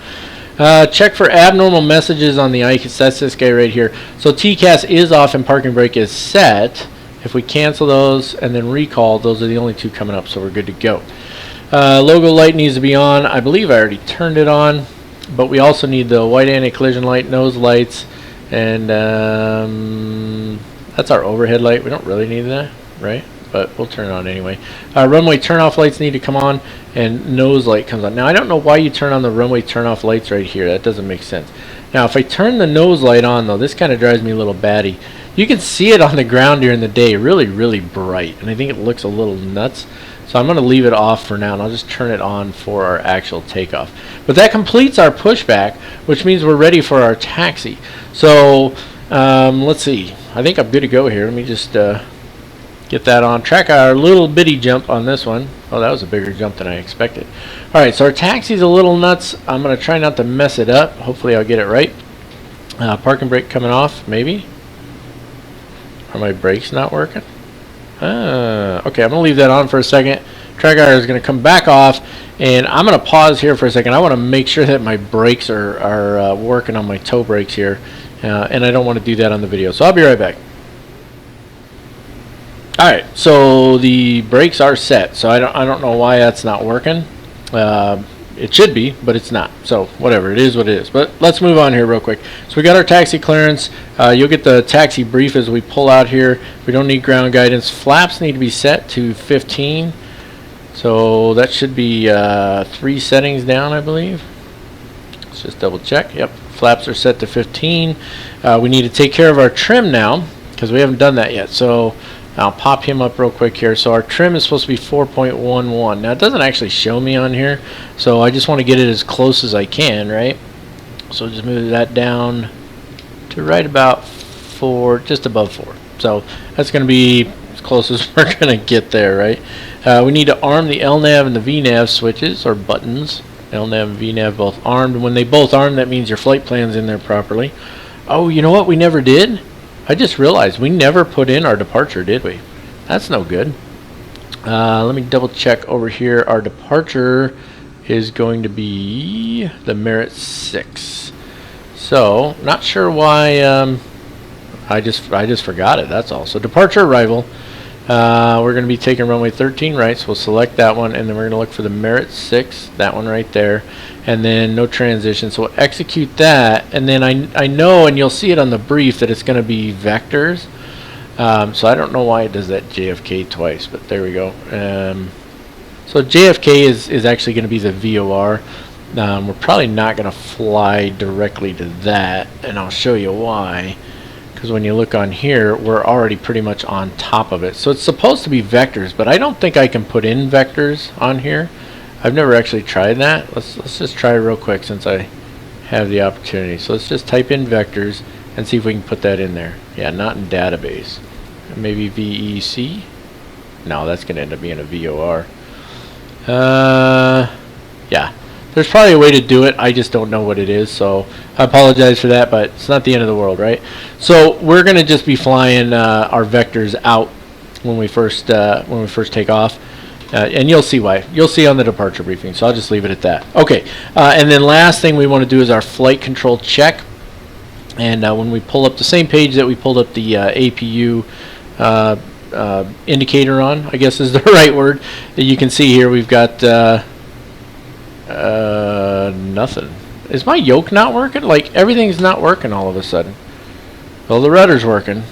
Check for abnormal messages on the ICAS. That's this guy right here. So TCAS is off and parking brake is set. If we cancel those and then recall, those are the only two coming up, so we're good to go. Logo light needs to be on. I believe I already turned it on, but we also need the white anti-collision light, nose lights, and that's our overhead light. We don't really need that, right? But we'll turn it on anyway. Runway turn-off lights need to come on, and nose light comes on. Now, I don't know why you turn on the runway turn-off lights right here. That doesn't make sense. Now, if I turn the nose light on, though, this kind of drives me a little batty. You can see it on the ground during the day, really, really bright, and I think it looks a little nuts. So I'm going to leave it off for now, and I'll just turn it on for our actual takeoff. But that completes our pushback, which means we're ready for our taxi. So let's see. I think I'm good to go here. Let me just get that on. Track our little bitty jump on this one. Oh, that was a bigger jump than I expected. All right, so our taxi's a little nuts. I'm going to try not to mess it up. Hopefully I'll get it right. Parking brake coming off, maybe. Are my brakes not working? Okay, I'm going to leave that on for a second. Track IR is going to come back off, and I'm going to pause here for a second. I want to make sure that my brakes are working on my toe brakes here, and I don't want to do that on the video. So I'll be right back. Alright, so the brakes are set, so I don't know why that's not working. It should be, but it's not. So whatever, it is what it is. But let's move on here real quick. So we got our taxi clearance. You'll get the taxi brief as we pull out here. We don't need ground guidance. Flaps need to be set to 15. So that should be 3 settings down, I believe. Let's just double check. Yep, flaps are set to 15. We need to take care of our trim now because we haven't done that yet. So I'll pop him up real quick here. So our trim is supposed to be 4.11. Now it doesn't actually show me on here, so I just want to get it as close as I can, right? So just move that down to right about 4, just above 4. So that's going to be as close as we're going to get there, right? We need to arm the LNAV and the VNAV switches, or buttons. LNAV and VNAV both armed. When they both arm, that means your flight plan's in there properly. Oh, you know what we never did? I just realized we never put in our departure, did we? That's no good. Let me double check over here. Our departure is going to be the Merit 6. So, not sure why I just forgot it, that's all. So departure arrival. We're going to be taking runway 13 right, so we'll select that one, and then we're going to look for the Merit 6, that one right there, and then no transition. So we'll execute that, and then I know, and you'll see it on the brief, that it's going to be vectors. So I don't know why it does that JFK twice, but there we go. So JFK is actually going to be the VOR. We're probably not going to fly directly to that, and I'll show you why. Because when you look on here, we're already pretty much on top of it. So it's supposed to be vectors, but I don't think I can put in vectors on here. I've never actually tried that. Let's just try real quick since I have the opportunity. So let's just type in vectors and see if we can put that in there. Yeah, not in database. Maybe VEC? No, that's going to end up being a VOR. Yeah. There's probably a way to do it. I just don't know what it is, so I apologize for that, but it's not the end of the world, right? So we're going to just be flying our vectors out when we first take off, and you'll see why. You'll see on the departure briefing, so I'll just leave it at that. Okay, and then last thing we want to do is our flight control check. And when we pull up the same page that we pulled up the APU indicator on, I guess is the right word, that you can see here we've got nothing. Is my yoke not working? Like, everything's not working all of a sudden. Well, the rudder's working.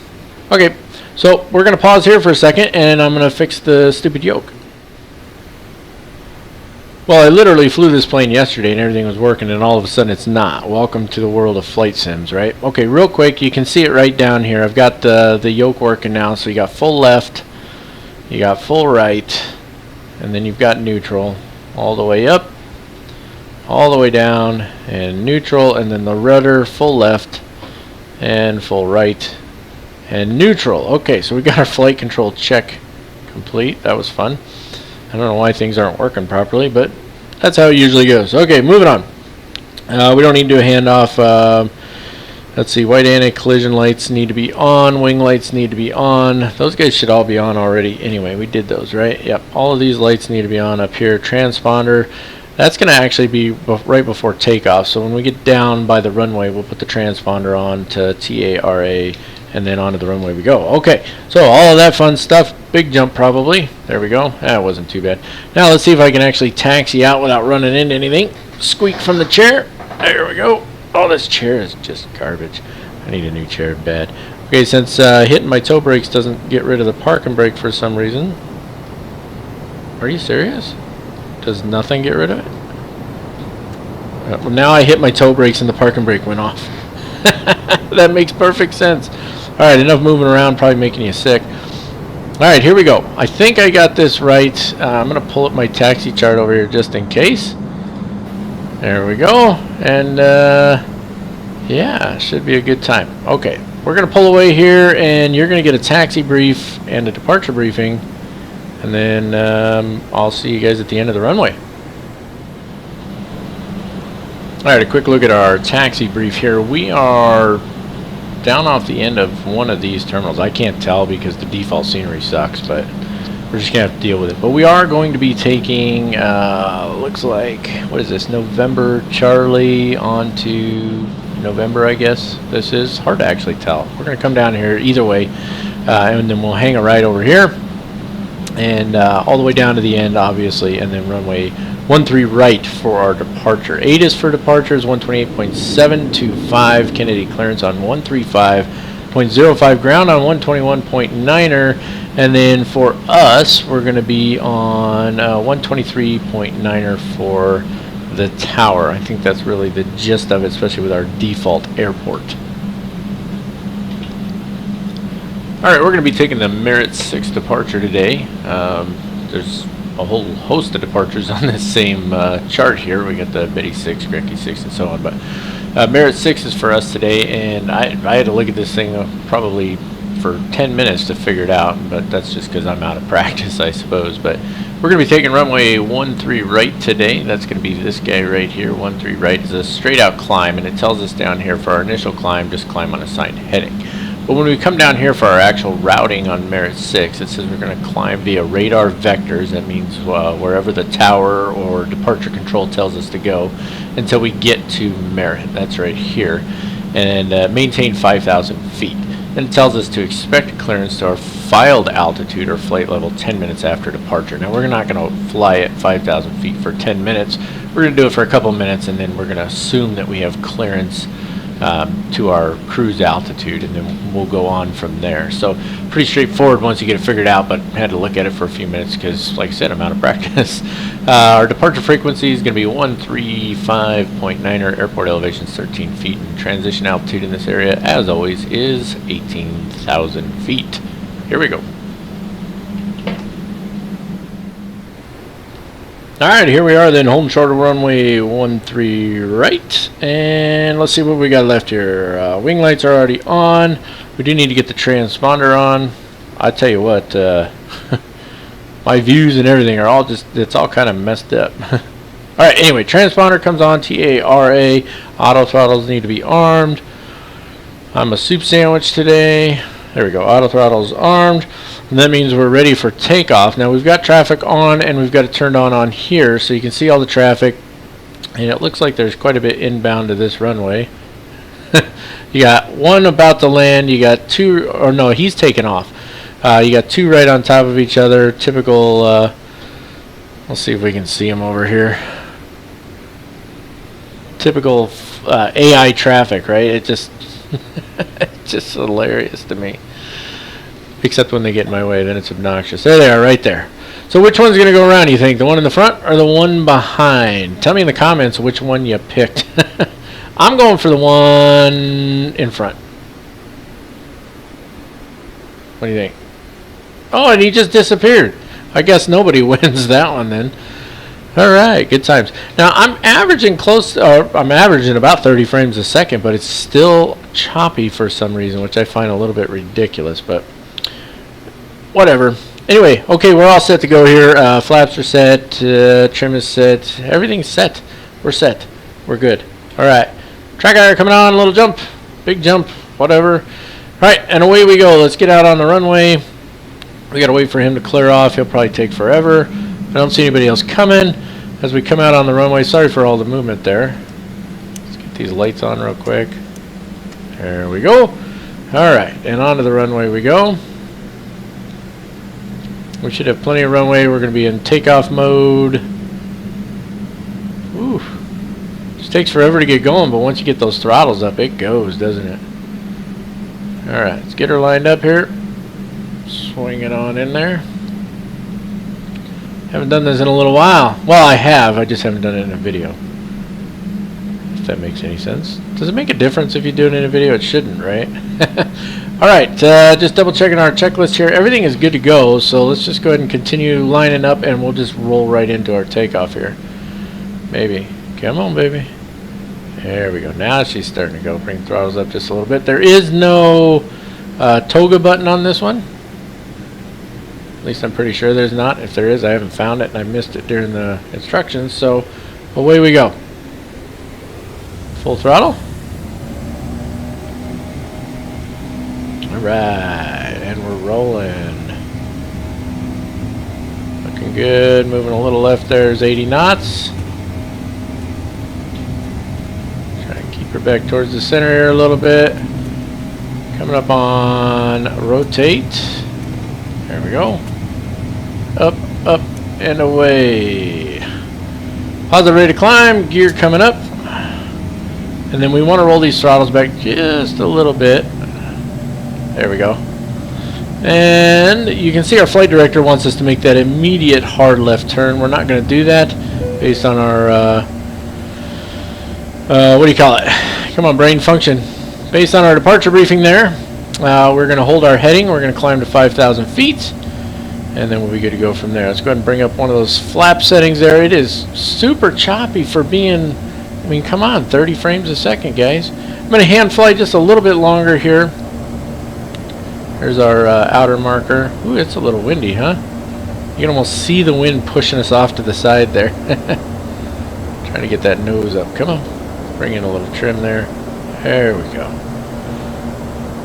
Okay, so we're going to pause here for a second, and I'm going to fix the stupid yoke. Well, I literally flew this plane yesterday, and everything was working, and all of a sudden it's not. Welcome to the world of flight sims, right? Okay, real quick, you can see it right down here. I've got the yoke working now, so you got full left, you got full right, and then you've got neutral all the way up, all the way down, and neutral, and then the rudder full left and full right and neutral. Okay, so we got our flight control check complete. That was fun. I don't know why things aren't working properly, but that's how it usually goes. Okay, moving on. We don't need to do a handoff. Let's see, white anti-collision lights need to be on, wing lights need to be on. Those guys should all be on already. Anyway, we did those, right? Yep, all of these lights need to be on up here. Transponder, that's going to actually be right before takeoff. So when we get down by the runway, we'll put the transponder on to TARA, and then onto the runway we go. Okay, so all of that fun stuff. Big jump probably. There we go. That wasn't too bad. Now let's see if I can actually taxi out without running into anything. Squeak from the chair. There we go. Oh, this chair is just garbage. I need a new chair bad. Okay, since hitting my toe brakes doesn't get rid of the parking brake for some reason. Are you serious? Does nothing get rid of it? Well, now I hit my toe brakes and the parking brake went off. That makes perfect sense. Alright, enough moving around, probably making you sick. Alright, here we go. I think I got this right. I'm going to pull up my taxi chart over here just in case. There we go. And, yeah, should be a good time. Okay, we're going to pull away here, and you're going to get a taxi brief and a departure briefing. And then I'll see you guys at the end of the runway. Alright, a quick look at our taxi brief here. We are down off the end of one of these terminals. I can't tell because the default scenery sucks, but we're just going to have to deal with it. But we are going to be taking, looks like, what is this, November Charlie on to November, I guess this is. Hard to actually tell. We're going to come down here either way, and then we'll hang a right over here, and all the way down to the end, obviously, and then runway 13 right for our departure. ATIS for departure is 128.725, Kennedy clearance on 135.05, ground on 121.9er, and then for us, we're going to be on 123.9er for the tower. I think that's really the gist of it, especially with our default airport. Alright, we're going to be taking the Merit 6 departure today. There's a whole host of departures on this same chart here. We got the Betty 6, Grecki 6, and so on. But Merit 6 is for us today, and I had to look at this thing probably for 10 minutes to figure it out, but that's just because I'm out of practice, I suppose. But We're going to be taking runway 13 right today. That's going to be this guy right here. 13 right is a straight out climb, and it tells us down here for our initial climb, just climb on assigned heading. But when we come down here for our actual routing on Merit 6, it says we're going to climb via radar vectors. That means wherever the tower or departure control tells us to go until we get to Merit. That's right here. And maintain 5,000 feet. Then it tells us to expect clearance to our filed altitude or flight level 10 minutes after departure. Now we're not going to fly at 5,000 feet for 10 minutes. We're going to do it for a couple minutes, and then we're going to assume that we have clearance to our cruise altitude, and then we'll go on from there. So pretty straightforward once you get it figured out, but had to look at it for a few minutes because, like I said, I'm out of practice. Our departure frequency is going to be 135.9, or airport elevation is 13 feet, and transition altitude in this area, as always, is 18,000 feet. Here we go. Alright, here we are then, home short of runway 13 right, and let's see what we got left here. Wing lights are already on. We do need to get the transponder on. I tell you what, my views and everything are all just, it's all kind of messed up. Alright, anyway, transponder comes on, TARA, auto throttles need to be armed. I'm a soup sandwich today. There we go, auto throttle's armed. And that means we're ready for takeoff. Now we've got traffic on, and we've got it turned on here, so you can see all the traffic. And it looks like there's quite a bit inbound to this runway. You got one about to land, you got two, or no, he's taking off. You got two right on top of each other. Typical, let's see if we can see them over here. Typical AI traffic, right? It just, it's just hilarious to me. Except when they get in my way, then it's obnoxious. There they are, right there. So which one's going to go around, you think? The one in the front or the one behind? Tell me in the comments which one you picked. I'm going for the one in front. What do you think? Oh, and he just disappeared. I guess nobody wins that one then. All right, good times. Now I'm averaging I'm averaging about 30 frames a second, but it's still choppy for some reason, which I find a little bit ridiculous, but whatever. Anyway, okay, we're all set to go here. Flaps are set, trim is set, everything's set. We're set. We're good. All right, track hour coming on, little jump, big jump, whatever. All right, and away we go. Let's get out on the runway. We gotta wait for him to clear off. He'll probably take forever. I don't see anybody else coming as we come out on the runway. Sorry for all the movement there. Let's get these lights on real quick. There we go. All right, and onto the runway we go. We should have plenty of runway. We're going to be in takeoff mode. Ooh. Just takes forever to get going, but once you get those throttles up, it goes, doesn't it? Alright, let's get her lined up here. Swing it on in there. Haven't done this in a little while. Well, I have. I just haven't done it in a video. If that makes any sense. Does it make a difference if you do it in a video? It shouldn't, right? Alright, just double checking our checklist here. Everything is good to go, so let's just go ahead and continue lining up, and we'll just roll right into our takeoff here. Maybe. Come on, baby. There we go. Now she's starting to go. Bring throttles up just a little bit. There is no toga button on this one. At least I'm pretty sure there's not. If there is, I haven't found it, and I missed it during the instructions, so away we go. Full throttle. Alright, and we're rolling. Looking good. Moving a little left there is 80 knots. Try and keep her back towards the center here a little bit. Coming up on rotate. There we go. Up, up, and away. Positive rate of climb. Gear coming up. And then we want to roll these throttles back just a little bit. There we go. And you can see our flight director wants us to make that immediate hard left turn. We're not going to do that based on our, what do you call it? Come on, brain function. Based on our departure briefing there, we're going to hold our heading. We're going to climb to 5,000 feet. And then we'll be good to go from there. Let's go ahead and bring up one of those flap settings there. It is super choppy for being, I mean, come on, 30 frames a second, guys. I'm going to hand fly just a little bit longer here. There's our outer marker. Ooh, it's a little windy, huh? You can almost see the wind pushing us off to the side there. Trying to get that nose up. Come on. Bring in a little trim there. There we go.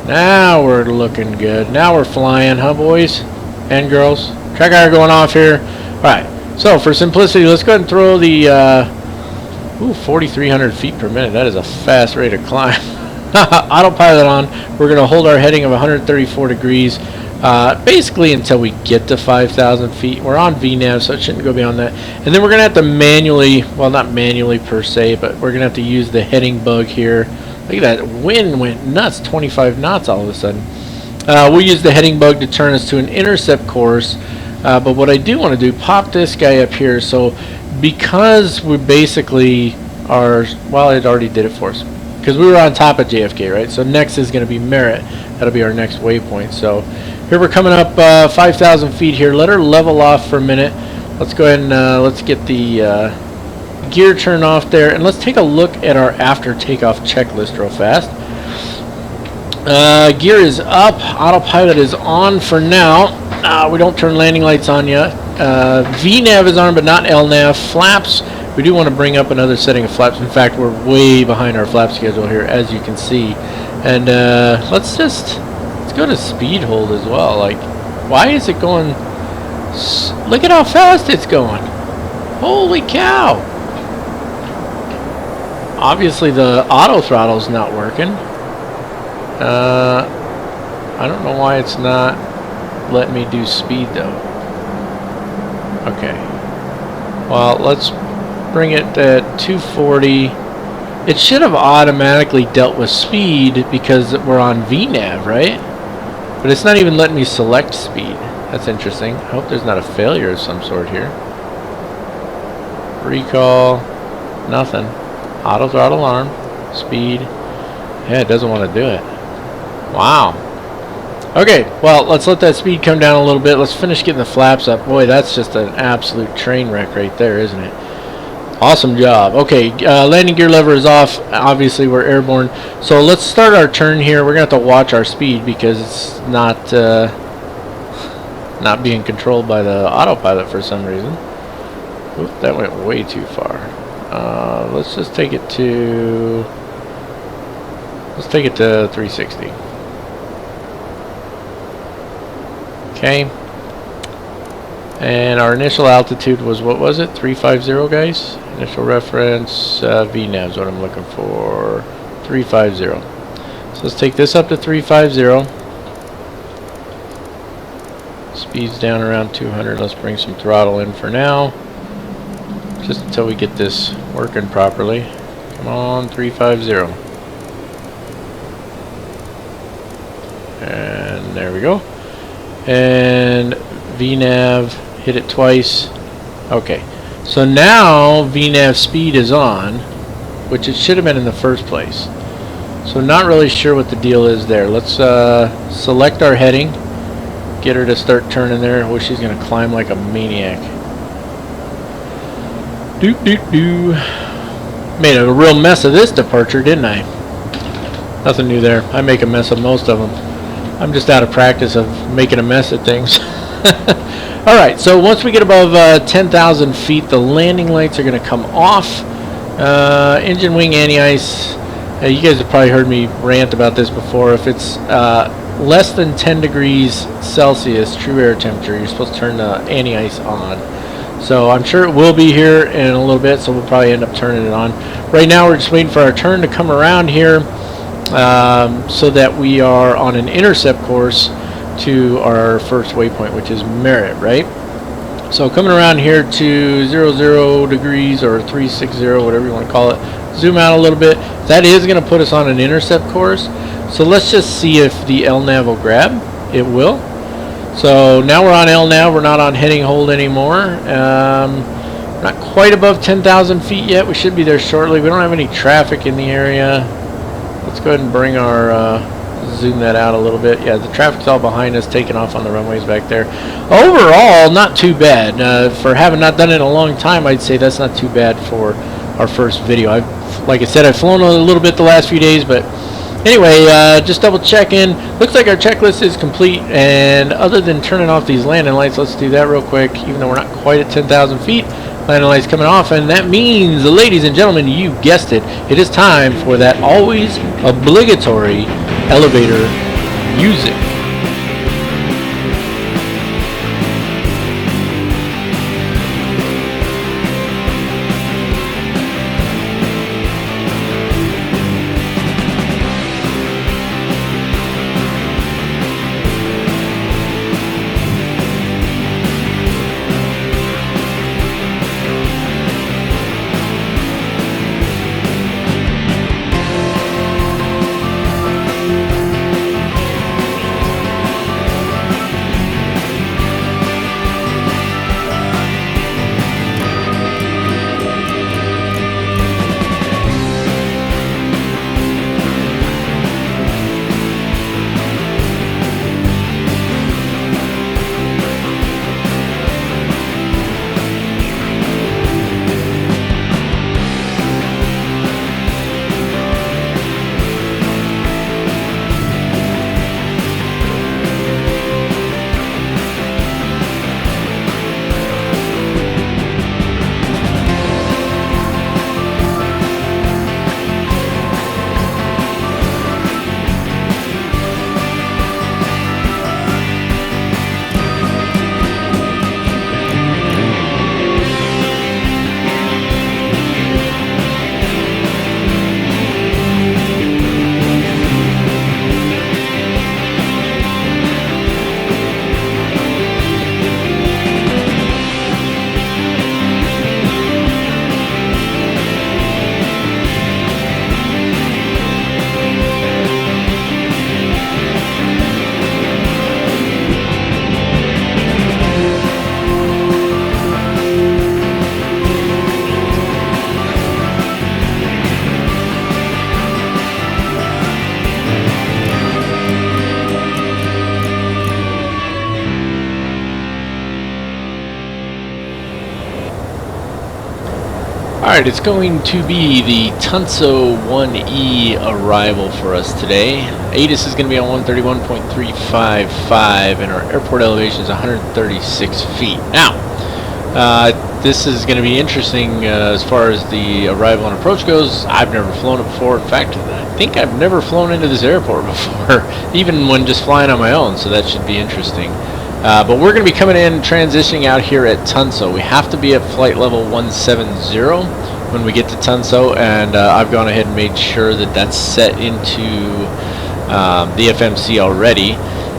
Now we're looking good. Now we're flying, huh, boys and girls? Track hour going off here. Alright, so for simplicity, let's go ahead and throw the 4,300 feet per minute. That is a fast rate of climb. Autopilot on. We're going to hold our heading of 134 degrees basically until we get to 5,000 feet. We're on VNAV, so it shouldn't go beyond that. And then we're going to have to manually, well, not manually per se, but we're going to have to use the heading bug here. Look at that, wind went nuts, 25 knots all of a sudden. We'll use the heading bug to turn us to an intercept course, but what I do want to do, pop this guy up here, so because we basically are, well, it already did it for us, because we were on top of JFK, right? So next is going to be Merritt. That'll be our next waypoint. So here we're coming up 5,000 feet here. Let her level off for a minute. Let's go ahead and let's get the gear turned off there, and let's take a look at our after takeoff checklist real fast. Gear is up, autopilot is on for now. We don't turn landing lights on yet. VNAV is on, but not LNAV. Flaps, we do want to bring up another setting of flaps. In fact, we're way behind our flap schedule here, as you can see. And let's go to speed hold as well. Like, why is it going? Look at how fast it's going. Holy cow! Obviously the auto throttle is not working. I don't know why it's not letting me do speed though. Okay. Well, let's bring it at 240. It should have automatically dealt with speed because we're on VNAV, right? But it's not even letting me select speed. That's interesting. I hope there's not a failure of some sort here. Recall. Nothing. Auto throttle arm, speed. Yeah, it doesn't want to do it. Wow. Okay, well, let's let that speed come down a little bit. Let's finish getting the flaps up. Boy, that's just an absolute train wreck right there, isn't it? Awesome job. Okay, landing gear lever is off. Obviously, we're airborne. So let's start our turn here. We're going to have to watch our speed because it's not being controlled by the autopilot for some reason. Oop, that went way too far. Let's just take it to 360. Okay. And our initial altitude was, what was it? 350, guys. Initial reference VNAV is what I'm looking for. 350. So let's take this up to 350. Speed's down around 200. Let's bring some throttle in for now, just until we get this working properly. Come on, 350. And there we go. And VNAV, hit it twice. Okay, so now VNAV speed is on, which it should have been in the first place. So not really sure what the deal is there. Let's select our heading, get her to start turning there. Oh, she's gonna climb like a maniac. Doop doop doo. Made a real mess of this departure, didn't I? Nothing new there. I make a mess of most of them. I'm just out of practice of making a mess of things. Alright, so once we get above 10,000 feet, the landing lights are going to come off. Engine wing anti-ice. You guys have probably heard me rant about this before. If it's less than 10 degrees Celsius, true air temperature, you're supposed to turn the anti-ice on. So I'm sure it will be here in a little bit, so we'll probably end up turning it on. Right now we're just waiting for our turn to come around here. So that we are on an intercept course to our first waypoint, which is Merritt, right? So coming around here to 00 degrees or 360, whatever you want to call it. Zoom out a little bit. That is going to put us on an intercept course. So let's just see if the LNAV will grab. It will. So now we're on LNAV. We're not on heading hold anymore. Not quite above 10,000 feet yet. We should be there shortly. We don't have any traffic in the area. Let's go ahead and bring our, zoom that out a little bit. Yeah, the traffic's all behind us, taking off on the runways back there. Overall, not too bad. For having not done it in a long time, I'd say that's not too bad for our first video. Like I said, I've flown a little bit the last few days, but Anyway, just double checking. Looks like our checklist is complete, and other than turning off these landing lights, let's do that real quick, even though we're not quite at 10,000 feet. Landing lights coming off, and that means, ladies and gentlemen, you guessed it, it is time for that always obligatory elevator music. Alright, it's going to be the Tunso 1E arrival for us today. ATIS is going to be on 131.355 and our airport elevation is 136 feet. Now, this is going to be interesting as far as the arrival and approach goes. I've never flown it before. In fact, I think I've never flown into this airport before, even when just flying on my own, so that should be interesting. But we're going to be coming in, transitioning out here at Tunso. We have to be at flight level 170 when we get to Tunso, and I've gone ahead and made sure that that's set into the FMC already.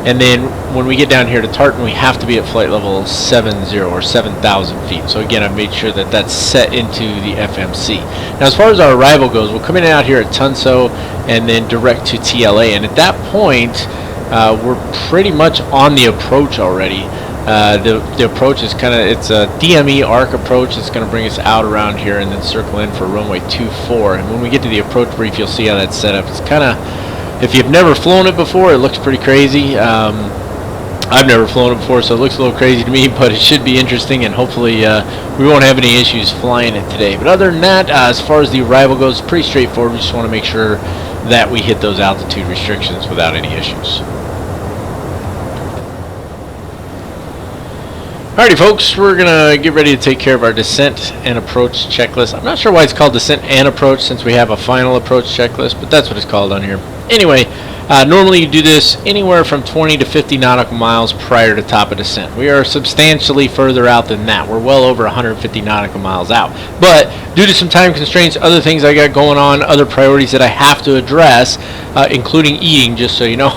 And then when we get down here to Tartan, we have to be at flight level 70 or 7,000 feet. So again, I've made sure that that's set into the FMC. Now, as far as our arrival goes, we're coming in out here at Tunso and then direct to TLA. And at that point, we're pretty much on the approach already. The approach is kind of, it's a DME arc approach. It's going to bring us out around here and then circle in for runway 24. And when we get to the approach brief, you'll see how that's set up. It's kind of, if you've never flown it before, it looks pretty crazy. I've never flown it before, so it looks a little crazy to me, but it should be interesting, and hopefully we won't have any issues flying it today. But other than that, as far as the arrival goes, it's pretty straightforward. We just want to make sure that we hit those altitude restrictions without any issues. Alrighty folks, we're going to get ready to take care of our descent and approach checklist. I'm not sure why it's called descent and approach since we have a final approach checklist, but that's what it's called on here. Anyway, normally you do this anywhere from 20 to 50 nautical miles prior to top of descent. We are substantially further out than that. We're well over 150 nautical miles out. But due to some time constraints, other things I got going on, other priorities that I have to address, including eating, just so you know,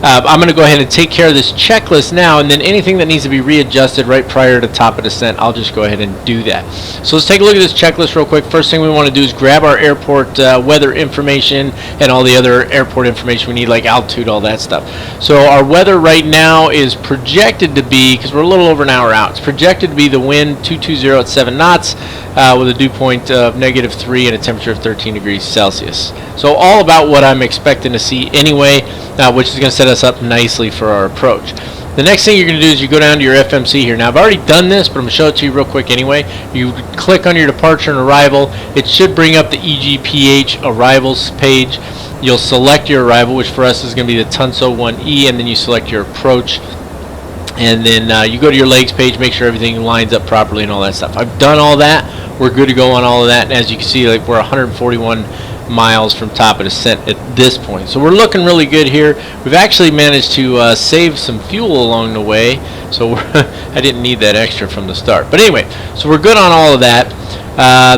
I'm going to go ahead and take care of this checklist now, and then anything that needs to be readjusted right prior to top of descent, I'll just go ahead and do that. So let's take a look at this checklist real quick. First thing we want to do is grab our airport weather information and all the other airport information we need, like altitude, all that stuff. So our weather right now is projected to be, because we're a little over an hour out, it's projected to be the wind 220 at 7 knots with a dew point of -3 and a temperature of 13 degrees Celsius. So all about what I'm expecting to see anyway, which is going to set us up nicely for our approach. the next thing you're going to do is you go down to your FMC here. Now, I've already done this, but I'm going to show it to you real quick anyway. You click on your departure and arrival. It should bring up the EGPH arrivals page. You'll select your arrival, which for us is going to be the Tunso 1E, and then you select your approach. And then you go to your legs page, make sure everything lines up properly and all that stuff. I've done all that. We're good to go on all of that. And as you can see, like, we're 141 miles from top of descent at this point. So we're looking really good here. We've actually managed to save some fuel along the way. So I didn't need that extra from the start. But anyway, so we're good on all of that.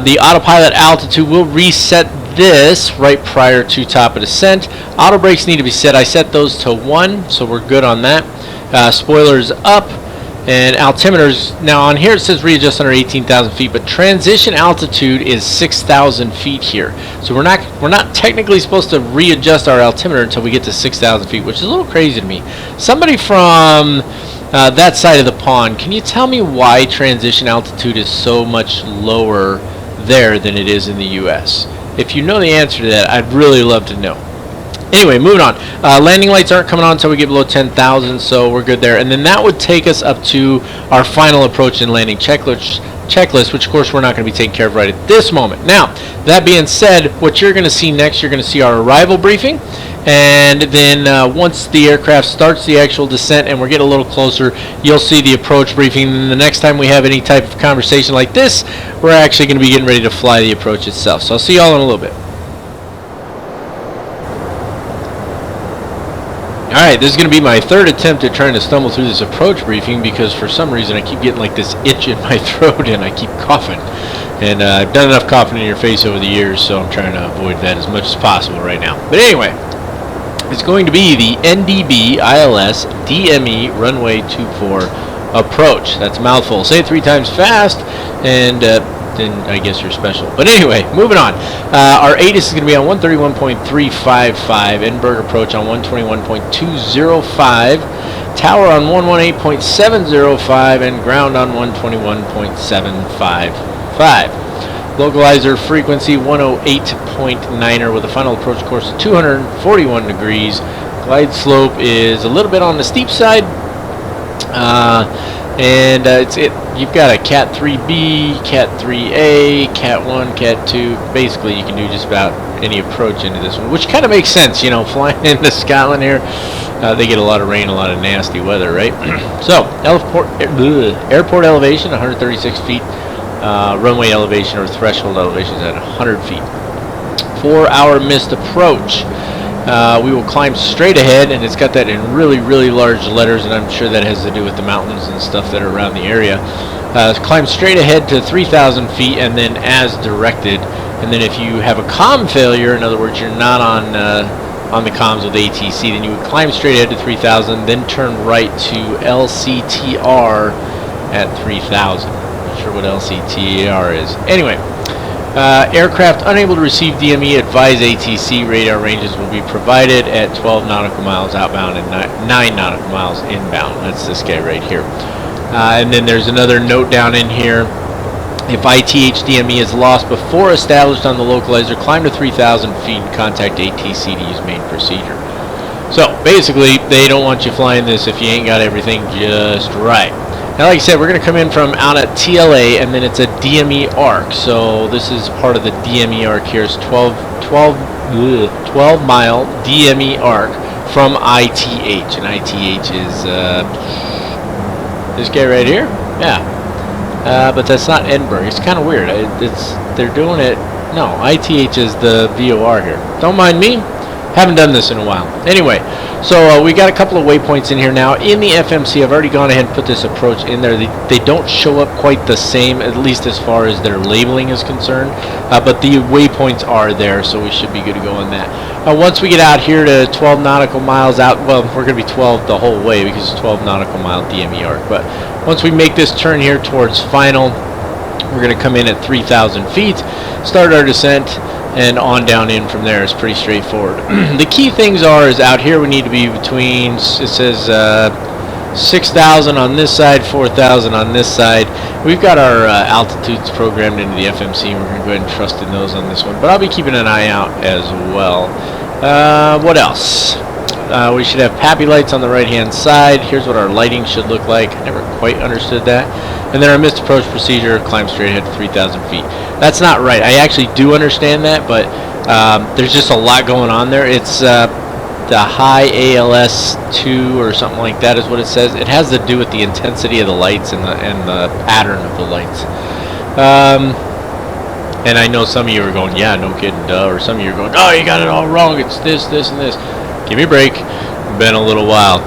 The autopilot altitude will reset this right prior to top of descent. Auto brakes need to be set. I set those to 1, so we're good on that. Spoilers up, and altimeters. Now on here it says readjust under 18,000 feet, but transition altitude is 6,000 feet here. So we're not technically supposed to readjust our altimeter until we get to 6,000 feet, which is a little crazy to me. Somebody from that side of the pond, can you tell me why transition altitude is so much lower there than it is in the US? If you know the answer to that, I'd really love to know. Anyway, moving on. Landing lights aren't coming on until we get below 10,000, so we're good there. And then that would take us up to our final approach and landing checklist, which of course we're not going to be taking care of right at this moment. Now, that being said, what you're going to see next, you're going to see our arrival briefing. And then once the aircraft starts the actual descent and we're getting a little closer, you'll see the approach briefing. And the next time we have any type of conversation like this, we're actually going to be getting ready to fly the approach itself. So I'll see y'all in a little bit. Alright, this is going to be my third attempt at trying to stumble through this approach briefing because for some reason I keep getting like this itch in my throat and I keep coughing. And I've done enough coughing in your face over the years, so I'm trying to avoid that as much as possible right now. But anyway, it's going to be the NDB ILS DME runway 24 approach. That's a mouthful. Say it 3 times fast and then I guess you're special. But anyway, moving on. Our ATIS is going to be on 131.355, Edinburgh approach on 121.205, tower on 118.705, and ground on 121.755. Localizer frequency 108.9er with a final approach course of 241 degrees. Glide slope is a little bit on the steep side. You've got a Cat 3B, Cat 3A, Cat 1, Cat 2. Basically, you can do just about any approach into this one, which kind of makes sense, you know, flying into Scotland here. They get a lot of rain, a lot of nasty weather, right? So, airport elevation, 136 feet. Runway elevation or threshold elevation is at 100 feet. 4-hour missed approach. We will climb straight ahead, and it's got that in really, really large letters, and I'm sure that has to do with the mountains and stuff that are around the area. Climb straight ahead to 3,000 feet, and then as directed. And then if you have a comm failure, in other words, you're not on the comms with ATC, then you would climb straight ahead to 3,000, then turn right to LCTR at 3,000. Not sure what LCTR is. Anyway. Aircraft unable to receive DME, advise ATC. Radar ranges will be provided at 12 nautical miles outbound and 9 nautical miles inbound. That's this guy right here. And then there's another note down in here. If ITH DME is lost before established on the localizer, climb to 3,000 feet and contact ATC to use main procedure. So basically, they don't want you flying this if you ain't got everything just right. Now, like I said, we're going to come in from out at TLA, and then it's a DME arc. So this is part of the DME arc here. It's 12-mile DME arc from ITH. And ITH is this guy right here. Yeah. But that's not Edinburgh. It's kind of weird. They're doing it. No, ITH is the VOR here. Don't mind me. Haven't done this in a while. Anyway, so we got a couple of waypoints in here now. In the FMC, I've already gone ahead and put this approach in there. They don't show up quite the same, at least as far as their labeling is concerned. But the waypoints are there, so we should be good to go on that. Once we get out here to 12 nautical miles out, well, we're going to be 12 the whole way because it's 12 nautical mile DME arc. But once we make this turn here towards final, we're going to come in at 3,000 feet, start our descent, and on down in from there. Is pretty straightforward. The key things is out here we need to be between, it says 6,000 on this side, 4,000 on this side. We've got our altitudes programmed into the FMC, and we're going to go ahead and trust in those on this one, but I'll be keeping an eye out as well. What else? We should have PAPI lights on the right hand side. Here's what our lighting should look like. I never quite understood that. And then our missed approach procedure, climb straight ahead to 3,000 feet. That's not right. I actually do understand that, but there's just a lot going on there. It's the high ALS 2 or something like that is what it says. It has to do with the intensity of the lights and the pattern of the lights. And I know some of you are going, yeah, no kidding, duh. Or some of you are going, oh, you got it all wrong. It's this, this, and this. Give me a break. It's been a little while.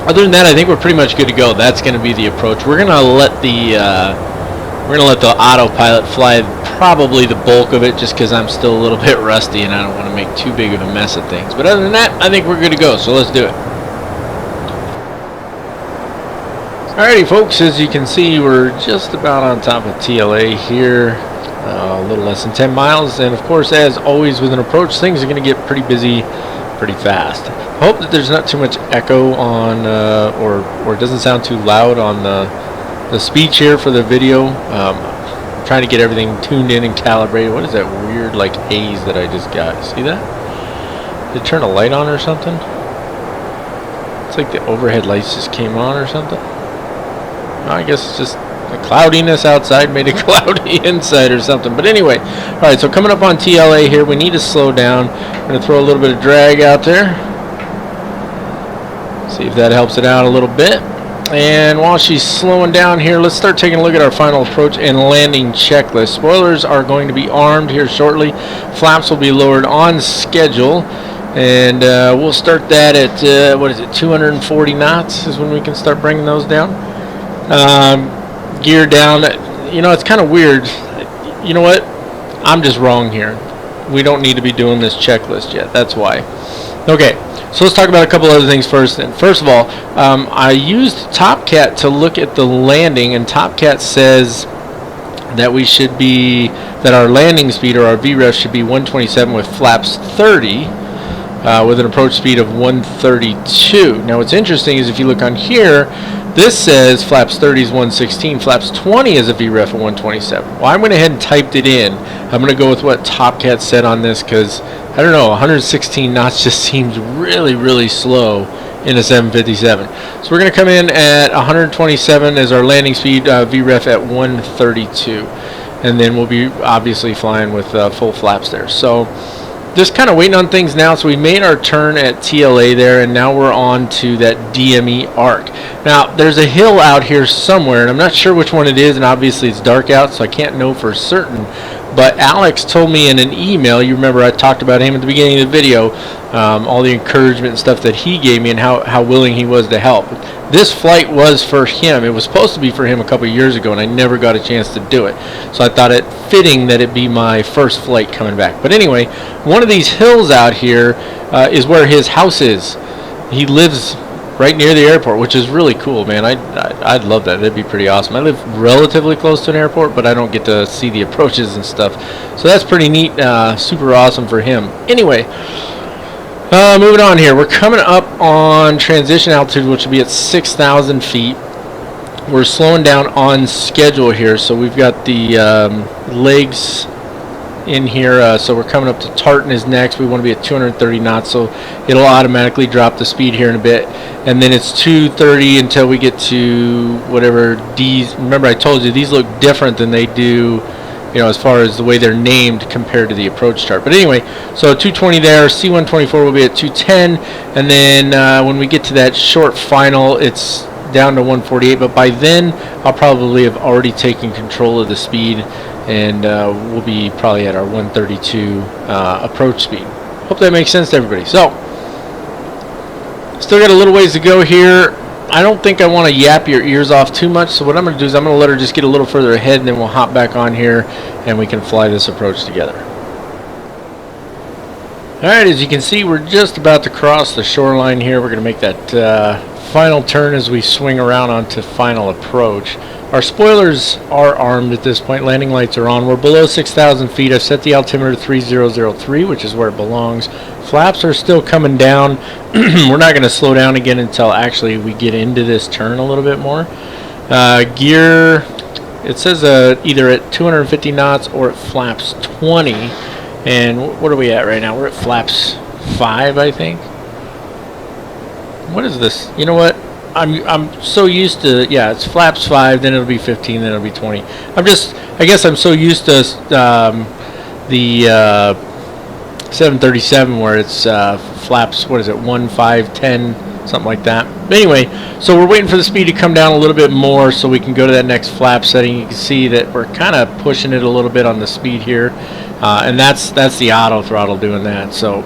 Other than that, I think we're pretty much good to go. That's going to be the approach. We're gonna let the autopilot fly probably the bulk of it, just because I'm still a little bit rusty and I don't want to make too big of a mess of things. But other than that, I think we're good to go. So let's do it. Alrighty, folks. As you can see, we're just about on top of TLA here. A little less than 10 miles, and of course, as always with an approach, things are going to get pretty busy pretty fast. Hope that there's not too much echo on or it doesn't sound too loud on the speech here for the video. I'm trying to get everything tuned in and calibrated. What is that weird like haze that I just got? See that? Did it turn a light on or something? It's like the overhead lights just came on or something. I guess it's just the cloudiness outside made it cloudy inside or something. But anyway, alright, so coming up on TLA here, we need to slow down. I'm going to throw a little bit of drag out there. See if that helps it out a little bit. And while she's slowing down here, let's start taking a look at our final approach and landing checklist. Spoilers are going to be armed here shortly. Flaps will be lowered on schedule. And we'll start that at, what is it, 240 knots is when we can start bringing those down. Gear down. You know, it's kind of weird. You know what? I'm just wrong here. We don't need to be doing this checklist yet. That's why. Okay, so let's talk about a couple other things first. And first of all, I used TopCat to look at the landing, and TopCat says that we should be, that our landing speed or our VREF should be 127 with flaps 30. With an approach speed of 132. Now what's interesting is if you look on here, this says flaps 30 is 116, flaps 20 is a VREF of 127. Well, I went ahead and typed it in. I'm going to go with what TopCat said on this because, I don't know, 116 knots just seems really, really slow in a 757. So we're going to come in at 127 as our landing speed, VREF at 132. And then we'll be obviously flying with full flaps there. So just kind of waiting on things now. So we made our turn at TLA there, and now we're on to that DME arc. Now there's a hill out here somewhere, and I'm not sure which one it is, and obviously it's dark out, so I can't know for certain. But Alex told me in an email, you remember I talked about him at the beginning of the video, all the encouragement and stuff that he gave me and how willing he was to help. This flight was for him. It was supposed to be for him a couple of years ago, and I never got a chance to do it. So I thought it fitting that it be my first flight coming back. But anyway, one of these hills out here is where his house is. He lives right near the airport, which is really cool, man. I'd love that. That'd be pretty awesome. I live relatively close to an airport, but I don't get to see the approaches and stuff. So that's pretty neat, super awesome for him. Anyway, moving on here. We're coming up on transition altitude, which will be at 6,000 feet. We're slowing down on schedule here, so we've got the legs in here, so we're coming up to Tartan is next. We want to be at 230 knots, so it'll automatically drop the speed here in a bit, and then it's 230 until we get to whatever D's. Remember I told you these look different than they do, you know, as far as the way they're named compared to the approach chart. But anyway, so 220 there, C124 will be at 210, and then when we get to that short final, it's down to 148, but by then I'll probably have already taken control of the speed, and we'll be probably at our 132 approach speed. Hope that makes sense to everybody. So, still got a little ways to go here. I don't think I want to yap your ears off too much, so what I'm going to do is I'm going to let her just get a little further ahead, and then we'll hop back on here, and we can fly this approach together. Alright, as you can see, we're just about to cross the shoreline here. We're going to make that final turn as we swing around onto final approach. Our spoilers are armed at this point. Landing lights are on. We're below 6,000 feet. I've set the altimeter to 3003, which is where it belongs. Flaps are still coming down. We're not going to slow down again until actually we get into this turn a little bit more. Gear, it says either at 250 knots or at flaps 20. And what are we at right now? We're at flaps 5, I think. What is this? You know what? I'm so used to, yeah, it's flaps 5, then it'll be 15, then it'll be 20. I guess I'm so used to the 737 where it's flaps, what is it, 1, 5, 10, something like that. But anyway, so we're waiting for the speed to come down a little bit more so we can go to that next flap setting. You can see that we're kind of pushing it a little bit on the speed here, and that's the auto throttle doing that. So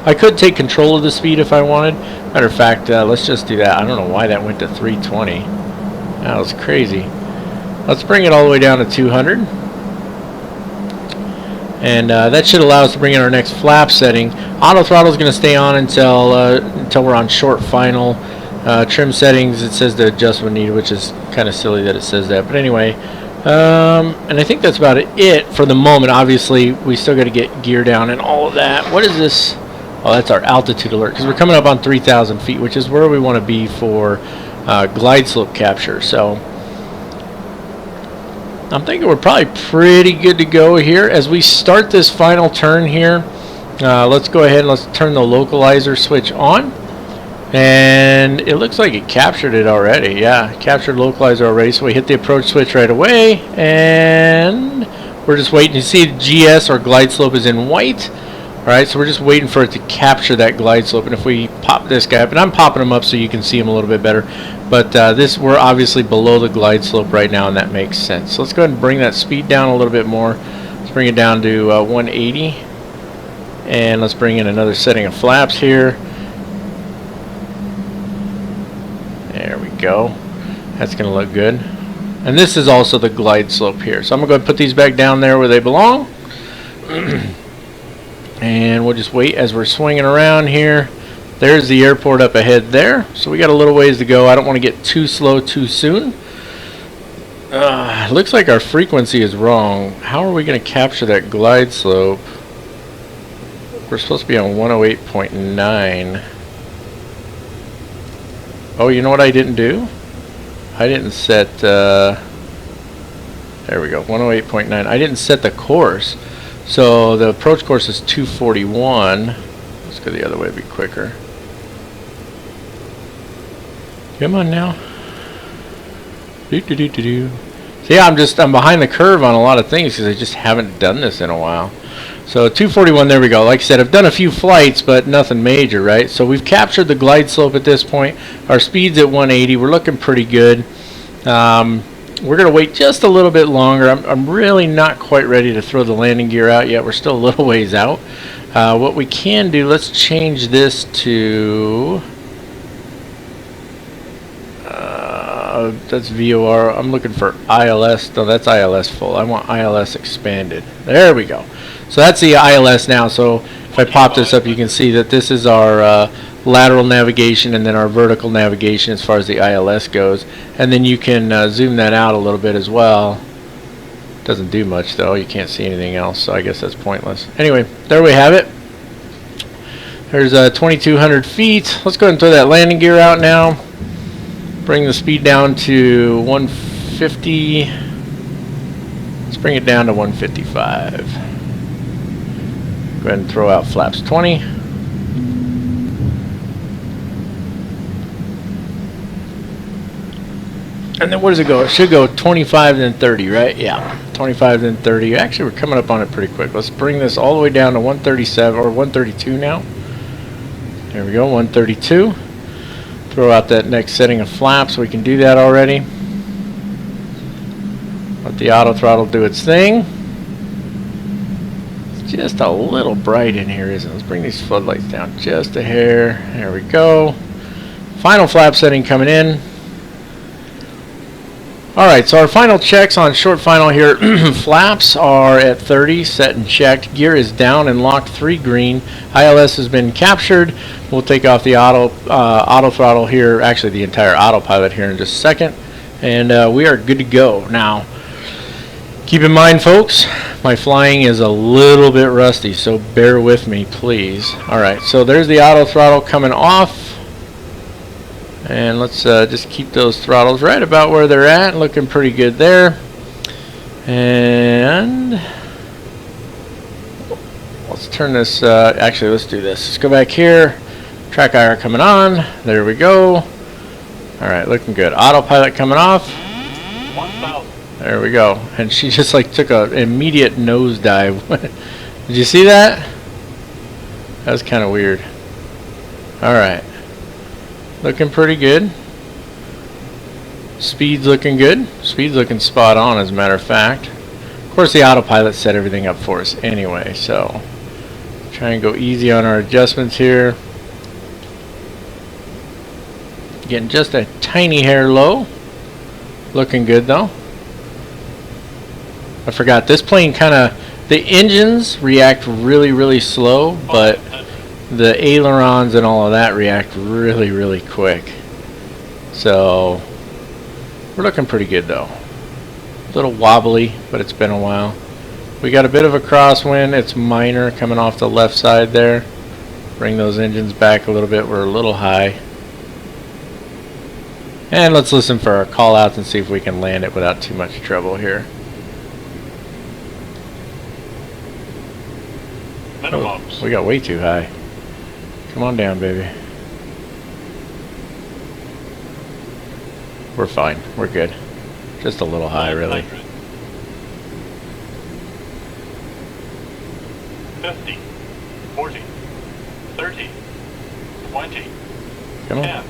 I could take control of the speed if I wanted. Matter of fact, let's just do that. I don't know why that went to 320. That was crazy. Let's bring it all the way down to 200. And that should allow us to bring in our next flap setting. Auto throttle is going to stay on until we're on short final. Trim settings, it says the adjustment needed, which is kind of silly that it says that. But anyway, and I think that's about it for the moment. Obviously, we still got to get gear down and all of that. What is this? Oh, that's our altitude alert, because we're coming up on 3,000 feet, which is where we want to be for glide slope capture. So I'm thinking we're probably pretty good to go here. As we start this final turn here, let's go ahead and let's turn the localizer switch on. And it looks like it captured it already. Yeah, captured localizer already. So we hit the approach switch right away, and we're just waiting to see the GS or glide slope is in white. Alright, so we're just waiting for it to capture that glide slope. And if we pop this guy up, and I'm popping him up so you can see him a little bit better, but we're obviously below the glide slope right now, and that makes sense. So let's go ahead and bring that speed down a little bit more. Let's bring it down to 180, and let's bring in another setting of flaps here. There we go. That's going to look good. And this is also the glide slope here. So I'm going to go ahead and put these back down there where they belong. And we'll just wait as we're swinging around here. There's the airport up ahead there. So we got a little ways to go. I don't want to get too slow too soon. Looks like our frequency is wrong. How are we going to capture that glide slope? We're supposed to be on 108.9. Oh, you know what I didn't do? I didn't set... there we go, 108.9. I didn't set the course. So the approach course is 241. Let's go the other way to be quicker. Come on now. So yeah, I'm behind the curve on a lot of things because I just haven't done this in a while. So 241, there we go. Like I said, I've done a few flights, but nothing major, right? So we've captured the glide slope at this point. Our speed's at 180. We're looking pretty good. We're going to wait just a little bit longer. I'm really not quite ready to throw the landing gear out yet. We're still a little ways out. What we can do, let's change this to... that's VOR. I'm looking for ILS. No, that's ILS full. I want ILS expanded. There we go. So that's the ILS now. So if I pop this up, you can see that this is our lateral navigation and then our vertical navigation as far as the ILS goes. And then you can zoom that out a little bit as well. Doesn't do much though. You can't see anything else, so I guess that's pointless. Anyway, there we have it. There's 2,200 feet. Let's go ahead and throw that landing gear out now. Bring the speed down to 150. Let's bring it down to 155. Go ahead and throw out flaps 20. And then where does it go? It should go 25 then 30, right? Yeah, 25 then 30. Actually, we're coming up on it pretty quick. Let's bring this all the way down to 137 or 132 now. There we go, 132. Throw out that next setting of flaps. We can do that already. Let the auto throttle do its thing. It's just a little bright in here, isn't it? Let's bring these floodlights down just a hair. There we go. Final flap setting coming in. Alright, so our final checks on short final here. Flaps are at 30, set and checked. Gear is down and locked 3 green. ILS has been captured. We'll take off the auto throttle here, actually the entire autopilot here in just a second. And we are good to go. Now, keep in mind folks, my flying is a little bit rusty, so bear with me please. Alright, so there's the auto throttle coming off. And let's just keep those throttles right about where they're at, looking pretty good there. And let's turn this, actually let's do this. Let's go back here, Track IR coming on. There we go. Alright, looking good. Autopilot coming off. 1,000. There we go. And she just like took an immediate nosedive. Did you see that? That was kind of weird. Alright. Looking pretty good. Speed's looking good. Speed's looking spot on, as a matter of fact. Of course, the autopilot set everything up for us anyway, so try and go easy on our adjustments here. Getting just a tiny hair low. Looking good though. I forgot, this plane the engines react really slow, but the ailerons and all of that react really quick. So we're looking pretty good though. A little wobbly, but it's been a while. We got a bit of a crosswind. It's minor coming off the left side there. Bring those engines back a little bit. We're a little high. And let's listen for our call outs and see if we can land it without too much trouble here. Oh, we got way too high. Come on down, baby. We're fine. We're good. Just a little high, really. 50, 40, 30, 20. Come on. 10.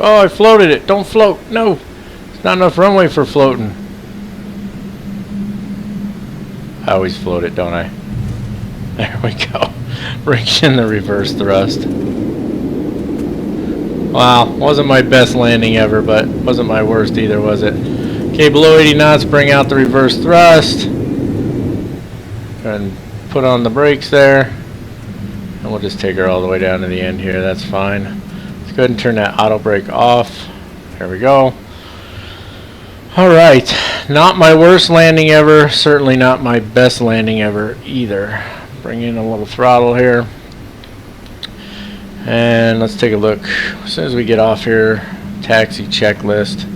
Oh, I floated it. Don't float. No. It's not enough runway for floating. I always float it, don't I? There we go. Bring in the reverse thrust. Wow, wasn't my best landing ever, but wasn't my worst either, was it? Okay, below 80 knots, bring out the reverse thrust. And put on the brakes there. And we'll just take her all the way down to the end here, that's fine. Let's go ahead and turn that auto brake off. There we go. Alright, not my worst landing ever, certainly not my best landing ever either. Bring in a little throttle here. And let's take a look. As soon as we get off here, taxi checklist.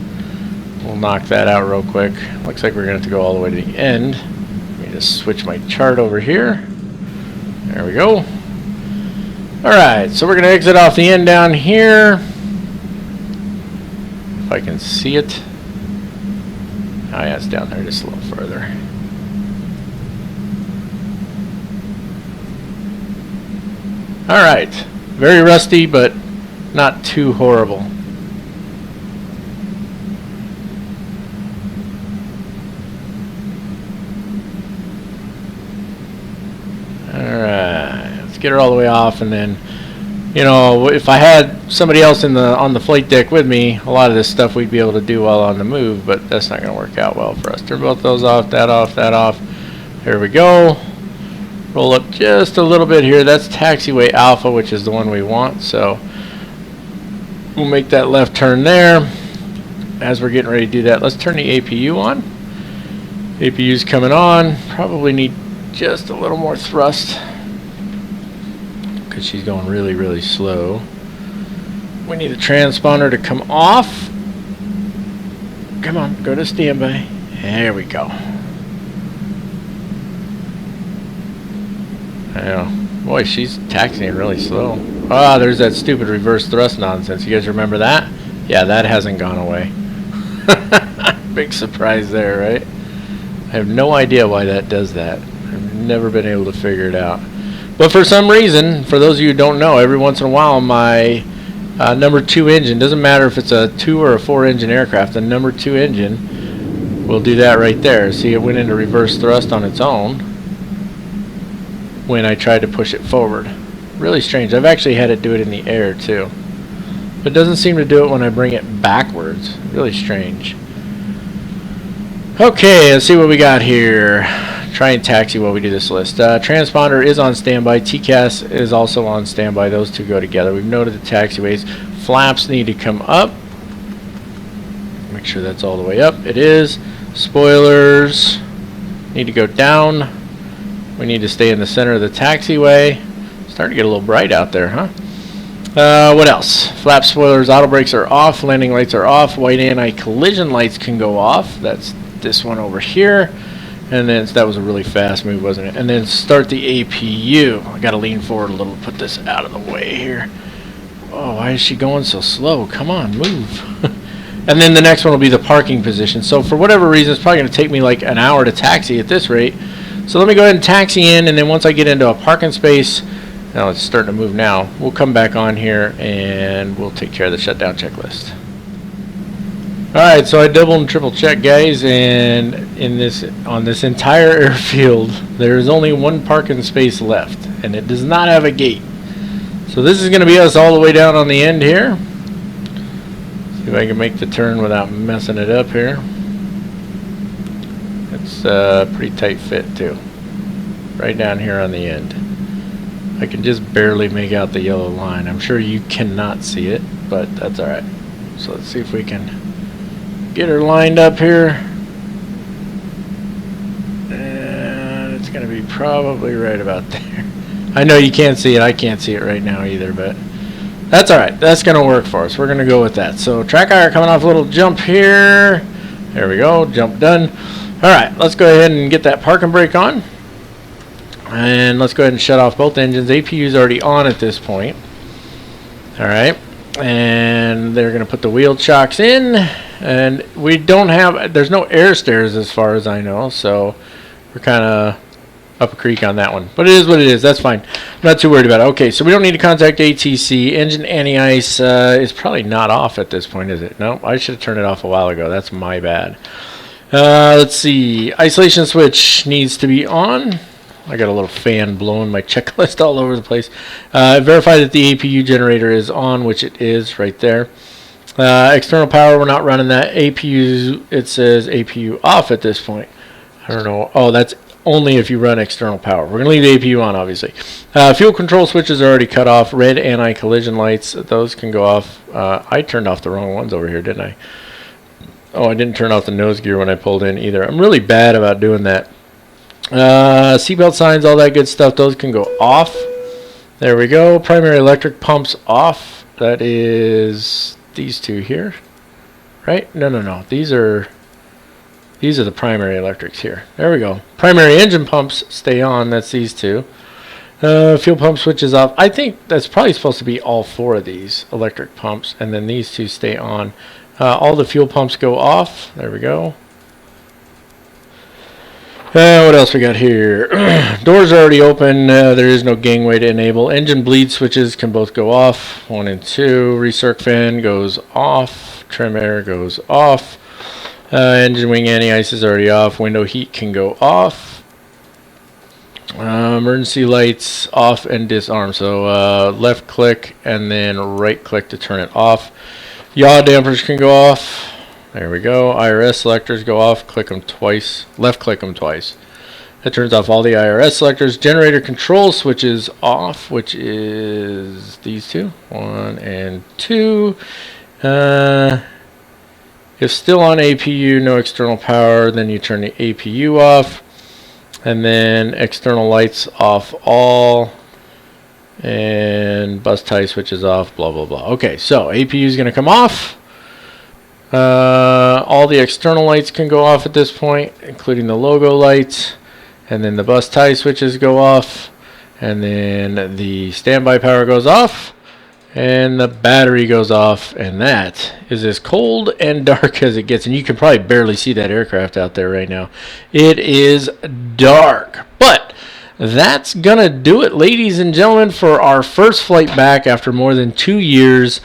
We'll knock that out real quick. Looks like we're going to have to go all the way to the end. Let me just switch my chart over here. There we go. Alright, so we're going to exit off the end down here. If I can see it. Oh yeah, it's down there just a little further. Alright, very rusty, but not too horrible. Alright, let's get her all the way off, and then, you know, if I had somebody else on the flight deck with me, a lot of this stuff we'd be able to do while on the move, but that's not going to work out well for us. Turn both those off, that off, that off. Here we go. Roll up just a little bit here. That's taxiway alpha, which is the one we want, so we'll make that left turn there. As we're getting ready to do that, let's turn the APU on. APU's coming on. Probably need just a little more thrust because she's going really slow. We need the transponder to come off. Come on, go to standby. There we go. Yeah, boy, she's taxiing really slow. Ah, there's that stupid reverse thrust nonsense. You guys remember that? Yeah, that hasn't gone away. Big surprise there, right? I have no idea why that does that. I've never been able to figure it out. But for some reason, for those of you who don't know, every once in a while my number 2 engine, doesn't matter if it's a 2 or a 4 engine aircraft, the number 2 engine will do that right there. See, it went into reverse thrust on its own when I tried to push it forward. Really strange. I've actually had it do it in the air too. But it doesn't seem to do it when I bring it backwards. Really strange. Okay, let's see what we got here. Try and taxi while we do this list. Transponder is on standby. TCAS is also on standby. Those two go together. We've noted the taxiways. Flaps need to come up. Make sure that's all the way up. It is. Spoilers need to go down. We need to stay in the center of the taxiway. Starting to get a little bright out there, huh? What else? Flap spoilers, auto brakes are off, landing lights are off, white anti-collision lights can go off. That's this one over here. And then that was a really fast move, wasn't it? And then start the APU. I gotta lean forward a little to put this out of the way here. Oh, why is she going so slow? Come on, move. And then the next one will be the parking position. So for whatever reason, it's probably gonna take me like an hour to taxi at this rate. So let me go ahead and taxi in, and then once I get into a parking space, now it's starting to move now, we'll come back on here and we'll take care of the shutdown checklist. Alright, so I double and triple check, guys, and on this entire airfield there is only one parking space left, and it does not have a gate. So this is going to be us all the way down on the end here. See if I can make the turn without messing it up here. It's a pretty tight fit too. Right down here on the end. I can just barely make out the yellow line. I'm sure you cannot see it, but that's alright. So let's see if we can get her lined up here. And it's going to be probably right about there. I know you can't see it. I can't see it right now either, but that's alright. That's going to work for us. We're going to go with that. So track IR coming off a little jump here. There we go. Jump done. Alright, let's go ahead and get that parking brake on. And let's go ahead and shut off both engines. APU is already on at this point. Alright. And they're going to put the wheel chocks in. And we don't have, there's no air stairs as far as I know. So we're kind of up a creek on that one. But it is what it is. That's fine. I'm not too worried about it. Okay, so we don't need to contact ATC. Engine anti-ice is probably not off at this point, is it? No, I should have turned it off a while ago. That's my bad. Let's see. Isolation switch needs to be on. I got a little fan blowing my checklist all over the place. Verify that the APU generator is on, which it is right there. External power, we're not running that. APU, it says APU off at this point. I don't know. Oh, that's only if you run external power. We're going to leave the APU on, obviously. Fuel control switches are already cut off. Red anti-collision lights, those can go off. I turned off the wrong ones over here, didn't I? Oh, I didn't turn off the nose gear when I pulled in either. I'm really bad about doing that. Seatbelt signs, all that good stuff, those can go off. There we go. Primary electric pumps off. That is these two here, right? No. These are the primary electrics here. There we go. Primary engine pumps stay on. That's these two. Fuel pump switches off. I think that's probably supposed to be all four of these electric pumps, and then these two stay on. All the fuel pumps go off. There we go. What else we got here? Doors are already open. There is no gangway to enable. Engine bleed switches can both go off. 1 and 2. Recirc fan goes off. Trim air goes off. Engine wing anti-ice is already off. Window heat can go off. Emergency lights off and disarm. So left click and then right click to turn it off. Yaw dampers can go off. There we go. IRS selectors go off. Click them twice. Left click them twice. That turns off all the IRS selectors. Generator control switches off, which is these two. 1 and 2. If still on APU, no external power, then you turn the APU off. And then external lights off all. And bus tie switches off, blah, blah, blah. Okay, so APU is going to come off. All the external lights can go off at this point, including the logo lights. And then the bus tie switches go off. And then the standby power goes off. And the battery goes off. And that is as cold and dark as it gets. And you can probably barely see that aircraft out there right now. It is dark. But that's gonna do it, ladies and gentlemen, for our first flight back after more than 2 years.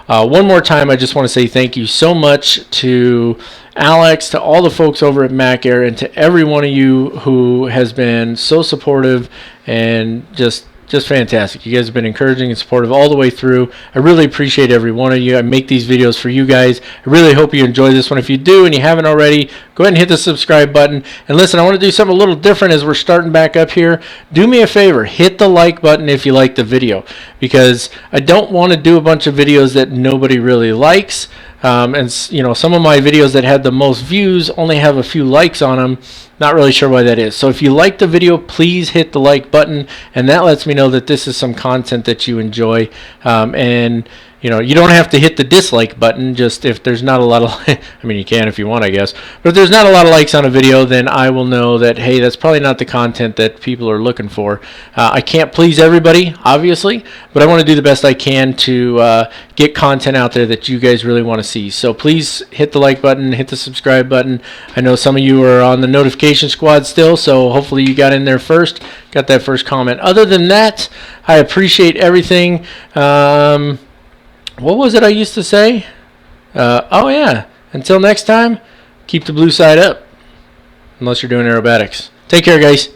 One more time, I just want to say thank you so much to Alex, to all the folks over at Mac Air, and to every one of you who has been so supportive and just fantastic. You guys have been encouraging and supportive all the way through. I really appreciate every one of you. I make these videos for you guys. I really hope you enjoy this one. If you do and you haven't already, go ahead and hit the subscribe button. And listen, I want to do something a little different as we're starting back up here. Do me a favor, hit the like button if you like the video, because I don't want to do a bunch of videos that nobody really likes. And you know, some of my videos that had the most views only have a few likes on them, Not really sure why that is. So if you like the video, please hit the like button, and that lets me know that this is some content that you enjoy. And you know, you don't have to hit the dislike button. Just if there's not a lot of, I mean, you can if you want, I guess. But if there's not a lot of likes on a video, then I will know that, hey, that's probably not the content that people are looking for. I can't please everybody, obviously, but I want to do the best I can to get content out there that you guys really want to see. So please hit the like button, hit the subscribe button. I know some of you are on the notification squad still, so hopefully you got in there first, got that first comment. Other than that, I appreciate everything. What was it I used to say? Oh yeah, until next time, keep the blue side up. Unless you're doing aerobatics. Take care, guys.